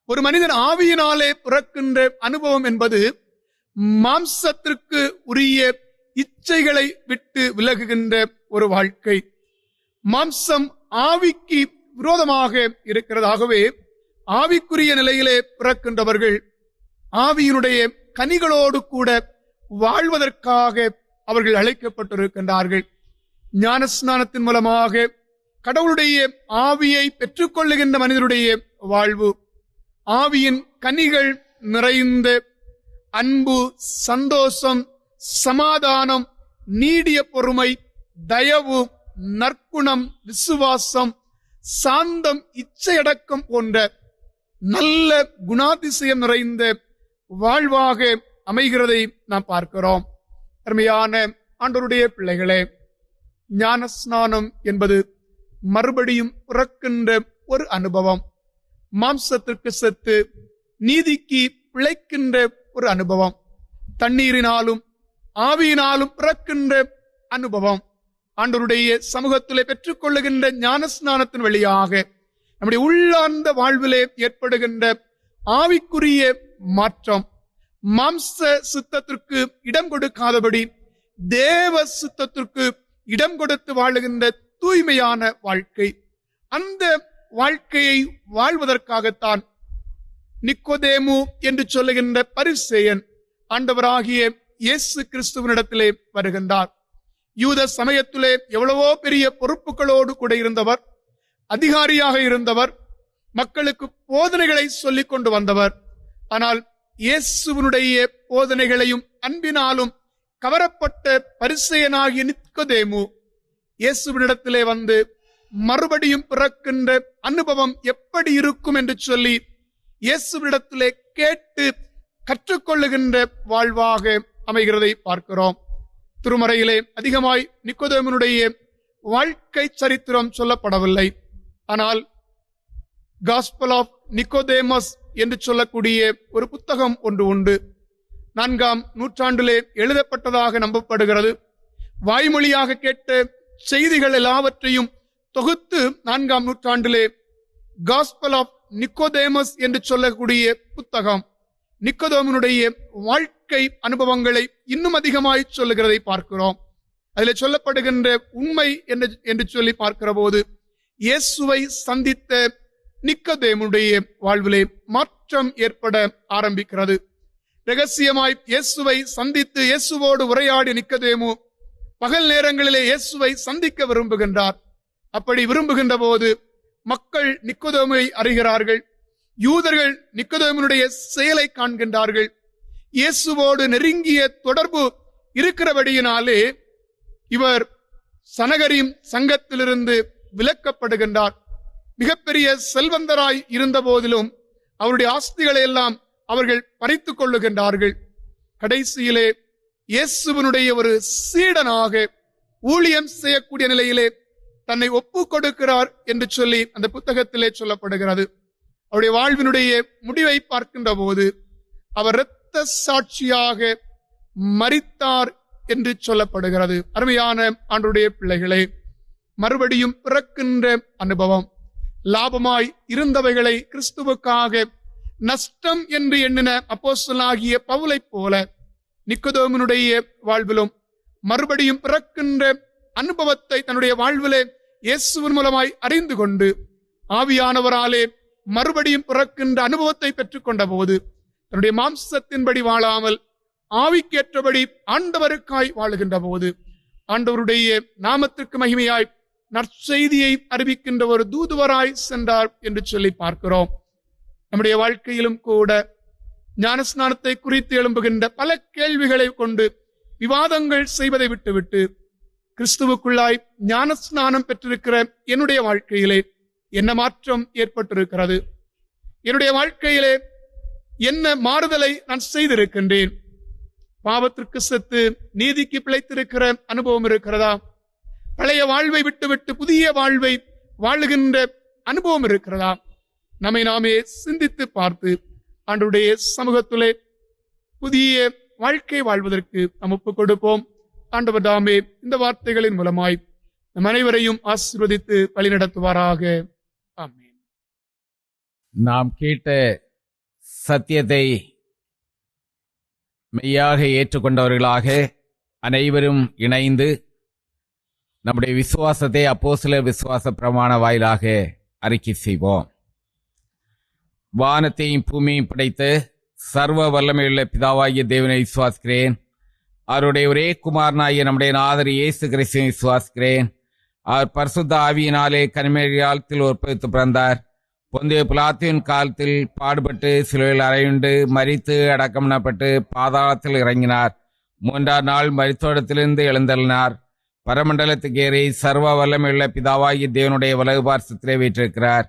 ஒரு மனிதன் ஆவியினாலே பிறக்கின்ற அனுபவம் என்பது மாம்சத்திற்கு உரிய இச்சைகளை விட்டு விலகுகின்ற ஒரு வாழ்க்கை. மாம்சம் ஆவிக்கு விரோதமாக இருக்கிறதாகவே ஆவிக்குரிய நிலையிலே பிறக்கின்றவர்கள் ஆவியினுடைய கனிகளோடு கூட வாழ்வதற்காக அவர்கள் அழைக்கப்பட்டிருக்கின்றார்கள். ஞானஸ்நானத்தின் மூலமாக கடவுளுடைய ஆவியை பெற்றுக்கொள்ளுகின்ற மனிதனுடைய வாழ்வு ஆவியின் கனிகள் நிறைந்த அன்பு, சந்தோஷம், சமாதானம், நீடிய பொறுமை, தயவு, நற்குணம், விசுவாசம், சாந்தம், இச்சையடக்கம் போன்ற நல்ல குணாதிசயம் நிறைந்த வாழ்வாக அமைகிறதை நாம் பார்க்கிறோம். அருமையான ஆண்டவருடைய பிள்ளைகளே, ஞானஸ்நானம் என்பது மறுபடியும் பிறக்கின்ற ஒரு அனுபவம். மாம்சத்திற்கு செத்து நீதிக்கு பிழைக்கின்ற ஒரு அனுபவம். தண்ணீரினாலும் ஆவியினாலும் பிறக்கின்ற அனுபவம். ஆண்டவருடைய சமூகத்திலே பெற்றுக்கொள்ளுகின்ற ஞானஸ்நானத்தின் வழியாக நம்முடைய உள்ளார்ந்த வாழ்விலே ஏற்படுகின்ற ஆவிக்குரிய மாற்றம், மாம்ச சித்தத்திற்கு இடம் கொடுக்காதபடி தேவ சித்தத்திற்கு இடம் கொடுத்து வாழுகின்ற தூய்மையான வாழ்க்கை. அந்த வாழ்க்கையை வாழ்வதற்காகத்தான் நிக்கோதேமு என்று சொல்லுகின்ற பரிசேயன் ஆண்டவராகிய இயேசு கிறிஸ்துவனிடத்திலே வருகின்றார். யூத சமயத்திலே எவ்வளவோ பெரிய பொறுப்புகளோடு கூட இருந்தவர், அதிகாரியாக இருந்தவர், மக்களுக்கு போதனைகளை சொல்லிக் கொண்டு வந்தவர். ஆனால் இயேசுவனுடைய போதனைகளையும் அன்பினாலும் கவரப்பட்ட பரிசேயனாகிய நிக்கோதேமு இயேசுவினிடத்திலே வந்து மறுபடியும் பிறக்கின்ற அனுபவம் எப்படி இருக்கும் என்று சொல்லி இயேசுவினிடத்திலே கேட்டு கற்றுக்கொள்ளுகின்ற வாழ்வாக அமைகிறதை பார்க்கிறோம். திருமறையிலே அதிகமாய் நிக்கோதேமுனுடைய வாழ்க்கை சரித்திரம் சொல்லப்படவில்லை. ஆனால் காஸ்பல் ஆஃப் நிக்கோதேமஸ் என்று சொல்லக்கூடிய ஒரு புத்தகம் ஒன்று உண்டு. 4ஆம் நூற்றாண்டிலே எழுதப்பட்டதாக நம்பப்படுகிறது. வாய்மொழியாக கேட்ட செய்திகள் எல்லாவற்றையும் தொகுத்து 4ஆம் நூற்றாண்டிலே காஸ்பல் ஆஃப் நிக்கோதேமஸ் என்று சொல்லக்கூடிய புத்தகம் நிக்கோதேமுனுடைய வாழ்க்கை அனுபவங்களை இன்னும் அதிகமாய் சொல்லுகிறதை பார்க்கிறோம். அதில் சொல்லப்படுகின்ற உண்மை என்று சொல்லி பார்க்கிற போது இயேசுவை சந்தித்த நிக்கோதேமுடைய வாழ்விலே மாற்றம் ஏற்பட ஆரம்பிக்கிறது. ரகசியமாய் இயேசுவை சந்தித்து இயேசுவோடு உரையாடி நிக்கோதேமு பகல் நேரங்களிலே இயேசுவை சந்திக்க விரும்புகின்றார். அப்படி விரும்புகின்ற போது மக்கள் நிக்கோதேமுவை அறிகிறார்கள். யூதர்கள் நிக்கோதேமுனுடைய செயலை காண்கின்றார்கள். இயேசுவோடு நெருங்கிய தொடர்பு இருக்கிறபடியினாலே இவர் சனகரிம் சங்கத்திலிருந்து விலக்கப்படுகின்றார். மிகப்பெரிய செல்வந்தராய் இருந்த போதிலும் அவருடைய ஆஸ்திகளை எல்லாம் அவர்கள் பறித்துக் கொள்ளுகின்றார்கள். கடைசியிலே இயேசுவனுடைய ஒரு சீடனாக ஊழியம் செய்யக்கூடிய நிலையிலே தன்னை ஒப்பு கொடுக்கிறார் என்று சொல்லி அந்த புத்தகத்திலே சொல்லப்படுகிறது. அவருடைய வாழ்வினுடைய முடிவை பார்க்கின்ற போது அவர் இரத்த சாட்சியாக மரித்தார் என்று சொல்லப்படுகிறது. அருமையான ஆண்டவருடைய பிள்ளைகளே, மறுபடியும் பிறக்கின்ற அனுபவம், லாபமாய் இருந்தவைகளை கிறிஸ்துவுக்காக நஷ்டம் என்று எண்ணின அப்போஸ்தலனாகிய பவுலைப் போல நிக்கோதேமுனுடைய வாழ்விலும் மறுபடியும் பிறக்கின்ற அனுபவத்தை தன்னுடைய வாழ்விலே இயேசுவின் மூலமாய் அறிந்து கொண்டு ஆவியானவராலே மறுபடியும் பிறக்கின்ற அனுபவத்தை பெற்றுக் கொண்ட போது தன்னுடைய மாம்சத்தின்படி வாழாமல் ஆவிக்கேற்றபடி ஆண்டவருக்காய் வாழுகின்ற போது ஆண்டவருடைய நாமத்திற்கு மகிமையாய் நற்செய்தியை அறிவிக்கின்ற ஒரு தூதுவராய் சென்றார் என்று சொல்லி பார்க்கிறோம். நம்முடைய வாழ்க்கையிலும் கூட ஞானஸ்நானத்தை குறித்து எழும்புகின்ற பல கேள்விகளை கொண்டு விவாதங்கள் செய்வதை விட்டுவிட்டு கிறிஸ்துவுக்குள்ளாய் ஞானஸ்நானம் பெற்றிருக்கிற என்னுடைய வாழ்க்கையிலே என்ன மாற்றம் ஏற்பட்டிருக்கிறது, என்னுடைய வாழ்க்கையிலே என்ன மாறுதலை நான் செய்திருக்கின்றேன், பாவத்திற்கு செத்து நீதிக்கு பிழைத்திருக்கிற அனுபவம் இருக்கிறதா, பழைய வாழ்வை விட்டுவிட்டு புதிய வாழ்வை வாழுகின்ற அனுபவம் இருக்கிறதா, நம்மை நாமே சிந்தித்து பார்த்து ஆண்டவருடைய சமூகத்திலே புதிய வாழ்க்கை வாழ்வதற்கு நாம் ஒப்புக் கொடுப்போம். ஆண்டவர் தாமே இந்த வார்த்தைகளின் மூலமாய் நம் அனைவரையும் ஆசீர்வதித்து வழிநடத்துவாராக. ஆமென். நாம் கேட்ட சத்தியத்தை மெய்யாக ஏற்றுக்கொண்டவர்களாக அனைவரும் இணைந்து நம்முடைய விசுவாசத்தை அப்போஸ்தலர் விசுவாச பிரமாண வாயிலாக அறிக்கை செய்வோம். வானத்தையும் பூமியையும் படைத்த சர்வ வல்லமையுள்ள பிதாவாகிய தேவனை விசுவாசிக்கிறேன். அவருடைய ஒரே குமாரனாகிய நம்முடைய நாதர் இயேசு கிறிஸ்துவை விசுவாசிக்கிறேன். அவர் பரிசுத்த ஆவியினாலே கன்னிமரியாத்தில் உற்பத்தி பிறந்தார். பொந்திய பிலாத்தியின் காலத்தில் பாடுபட்டு சிலுவையில் அறையுண்டு மரித்து அடக்கமிடப்பட்டு பாதாளத்தில் இறங்கினார். 3ஆம் நாள் மரித்தோடத்திலிருந்து எழுந்தள்ளினார். பரமண்டலத்துக்கு ஏறி சர்வ வல்லமையுள்ள பிதாவாகிய தேவனுடைய வலது பார்சத்திலே வீற்றிருக்கிறார்.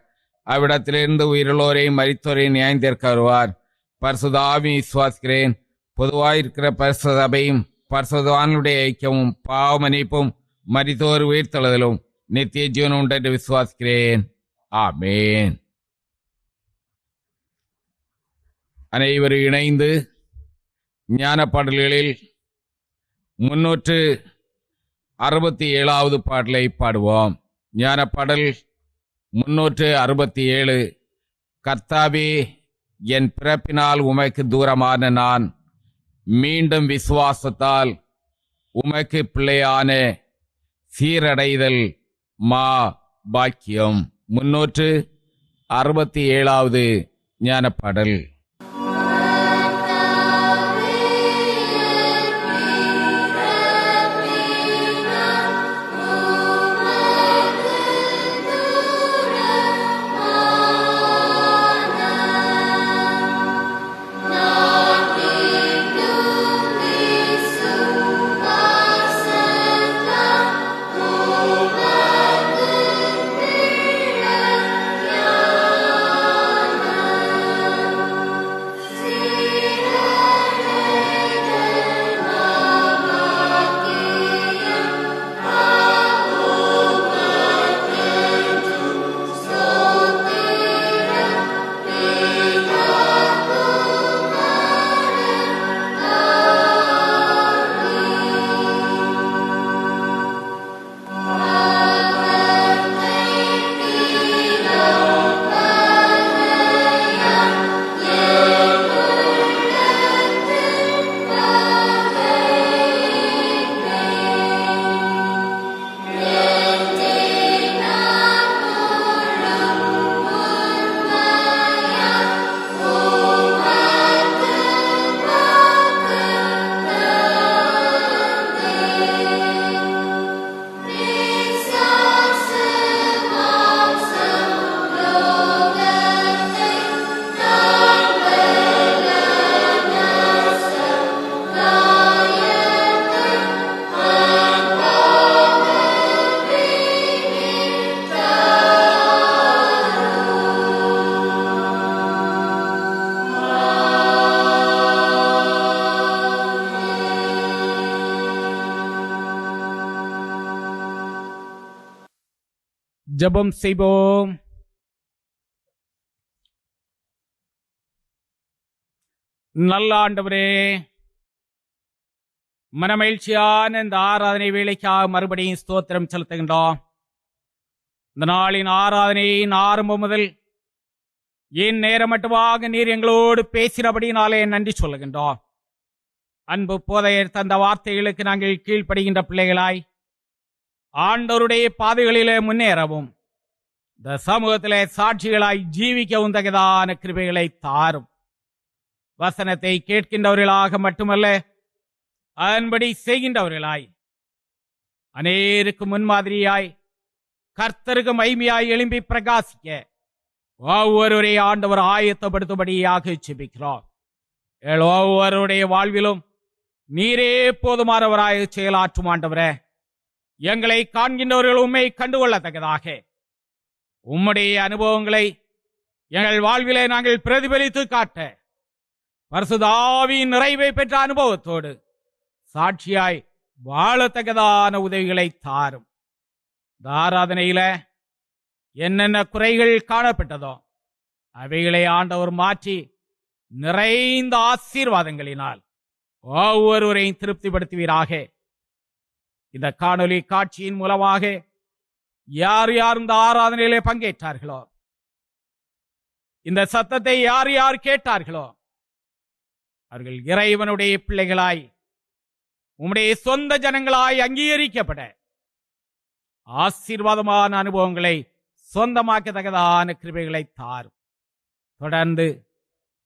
அவ்விடத்திலிருந்து உயிருள்ளோரையும் மரித்தோரையும் நியாயந்தீர்க்க வருவார். பரிசுத்த ஆவியை விசுவாசிக்கிறேன். பொதுவாயிருக்கிற பரிசுத்த சபையும் பரிசுத்தவான்களுடைய ஐக்கியமும் பாவ மன்னிப்பும் மரித்தோர் உயிர்த்தெழுதலும் நித்திய ஜீவனும் உண்டு என்று விசுவாசிக்கிறேன். ஆமென். அனைவரும் இணைந்து ஞான பாடல்களில் 367வது பாடலை பாடுவோம். ஞான பாடல் 367. கர்த்தாவே, என் பிறப்பினால் உமக்கு தூரமான நான் மீண்டும் விசுவாசத்தால் உமக்கு பிள்ளையான சீரடைதல் மா பாக்கியம். 367வது ஞானப்பாடல். ஜெபம் செய்வோம். நல்ல ஆண்டவரே, மனமகிழ்ச்சியான இந்த ஆராதனை வேலைக்காக மறுபடியும் ஸ்தோத்திரம் செலுத்துகின்றோம். இந்த நாளின் ஆராதனையின் ஆரம்பம் முதல் என் நேரம் மட்டுமாக நீர் எங்களோடு பேசினபடினாலே நன்றி சொல்லுகின்றோம். அன்பு போதையர் தந்த வார்த்தைகளுக்கு நாங்கள் கீழ்ப்படுகின்ற பிள்ளைகளாய் ஆண்டவருடைய பாதைகளிலே முன்னேறவும் இந்த சமூகத்திலே சாட்சிகளாய் ஜீவிக்கவும் தகுதான கிருபைகளை தாரும். வசனத்தை கேட்கின்றவர்களாக மட்டுமல்ல, அதன்படி செய்கின்றவர்களாய் அநேருக்கு முன்மாதிரியாய் கர்த்தருக்கு மகிமையாய் எழும்பி பிரகாசிக்க ஒவ்வொருவரை ஆண்டவர் ஆயத்தப்படுத்தும்படியாக ஜெபிக்கிறோம். ஒவ்வொருடைய வாழ்விலும் நீரே போதுமானவராய் செயலாற்றும் ஆண்டவரே, எங்களை காண்கின்றவர்கள் உண்மை கண்டுகொள்ளத்தக்கதாக உம்முடைய அனுபவங்களை எங்கள் வாழ்விலே நாங்கள் பிரதிபலித்து காட்ட பரிசுத்த ஆவியின் நிறைவை பெற்ற அனுபவத்தோடு சாட்சியாய் வாழத்தக்கதான உதவிகளை தாரும். இந்த ஆராதனையில என்னென்ன குறைகள் காணப்பட்டதோ அவைகளை ஆண்டவர் மாற்றி நிறைந்த ஆசீர்வாதங்களினால் ஒவ்வொருவரையும் திருப்திப்படுத்துவீராக. இந்த காணொலி காட்சியின் மூலமாக யார் யார் இந்த ஆராதனையிலே பங்கேற்றார்களோ, இந்த சத்தத்தை யார் யார் கேட்டார்களோ, அவர்கள் இறைவனுடைய பிள்ளைகளாய் உம்முடைய சொந்த ஜனங்களாய் அங்கீகரிக்கப்பட ஆசீர்வாதமான அனுபவங்களை சொந்தமாக்கத்தக்கதான கிருபைகளை தாரும். தொடர்ந்து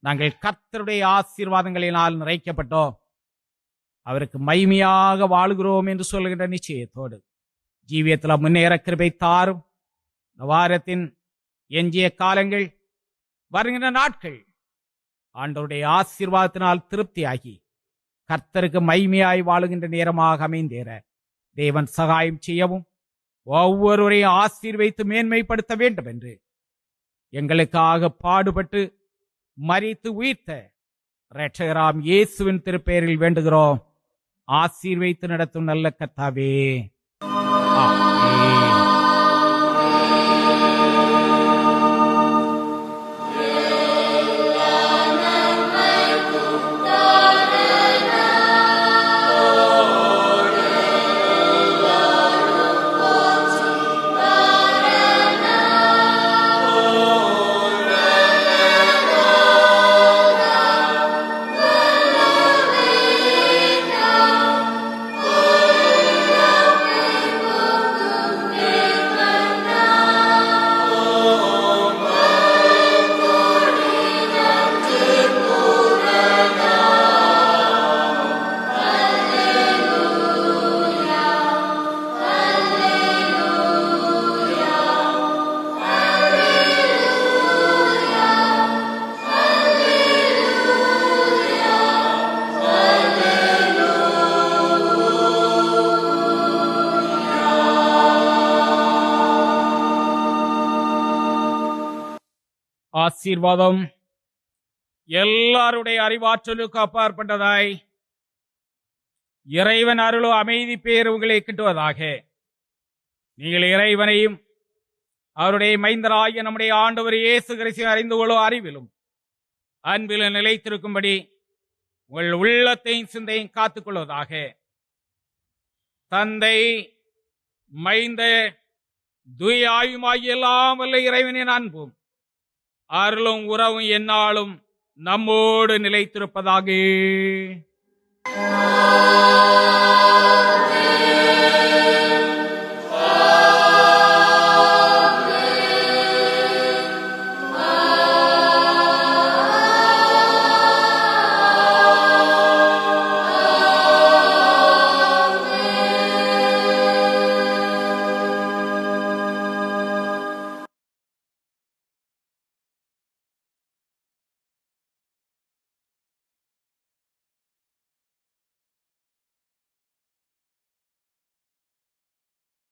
நாங்கள் கர்த்தருடைய ஆசீர்வாதங்களினால் நிறைக்கப்பட்டோம், அவருக்கு மகிமையாக வாழுகிறோம் என்று சொல்கின்ற நிச்சயத்தோடு ஜீவியத்தில் முன்னேற கிருபை தாரும். இந்த வாரத்தின் எஞ்சிய காலங்கள், வருகின்ற நாட்கள் ஆண்டவருடைய ஆசீர்வாதத்தினால் திருப்தியாகி கர்த்தருக்கு மகிமையாய் வாழுகின்ற நேரமாக அமைந்தேற தேவன் சகாயம் செய்யவும் ஒவ்வொருவரையும் ஆசீர்வைத்து மேன்மைப்படுத்த வேண்டும் என்று எங்களுக்காக பாடுபட்டு மரித்து உயிர்த்த இரட்சகராம் இயேசுவின் திருப்பெயரில் வேண்டுகிறோம். ஆசீர்வைத்து நடத்தும் நல்ல கர்த்தாவே, ஆமென். ஆசீர்வாதம் எல்லாருடைய அறிவாற்றலுக்கு அப்பாற்பட்டதாய் இறைவன் அருளோ அமைதி பேர் உங்களை கிட்டுவதாக. நீங்கள் இறைவனையும் அவருடைய மைந்தராகிய நம்முடைய ஆண்டவர் இயேசு கிறிஸ்துவை அறிந்து கொள்ளும் அறிவிலும் அன்பிலும் நிலைத்திருக்கும்படி உங்கள் உள்ளத்தையும் சிந்தையும் காத்துக் கொள்வதாக. தந்தை, மைந்த, தூய ஆயுமாகிய எல்லாம் வல்ல இறைவனின் அன்பும் அருளும் உறவும் எந்நாளும் நம்மோடு நிலைத்திருப்பதாக.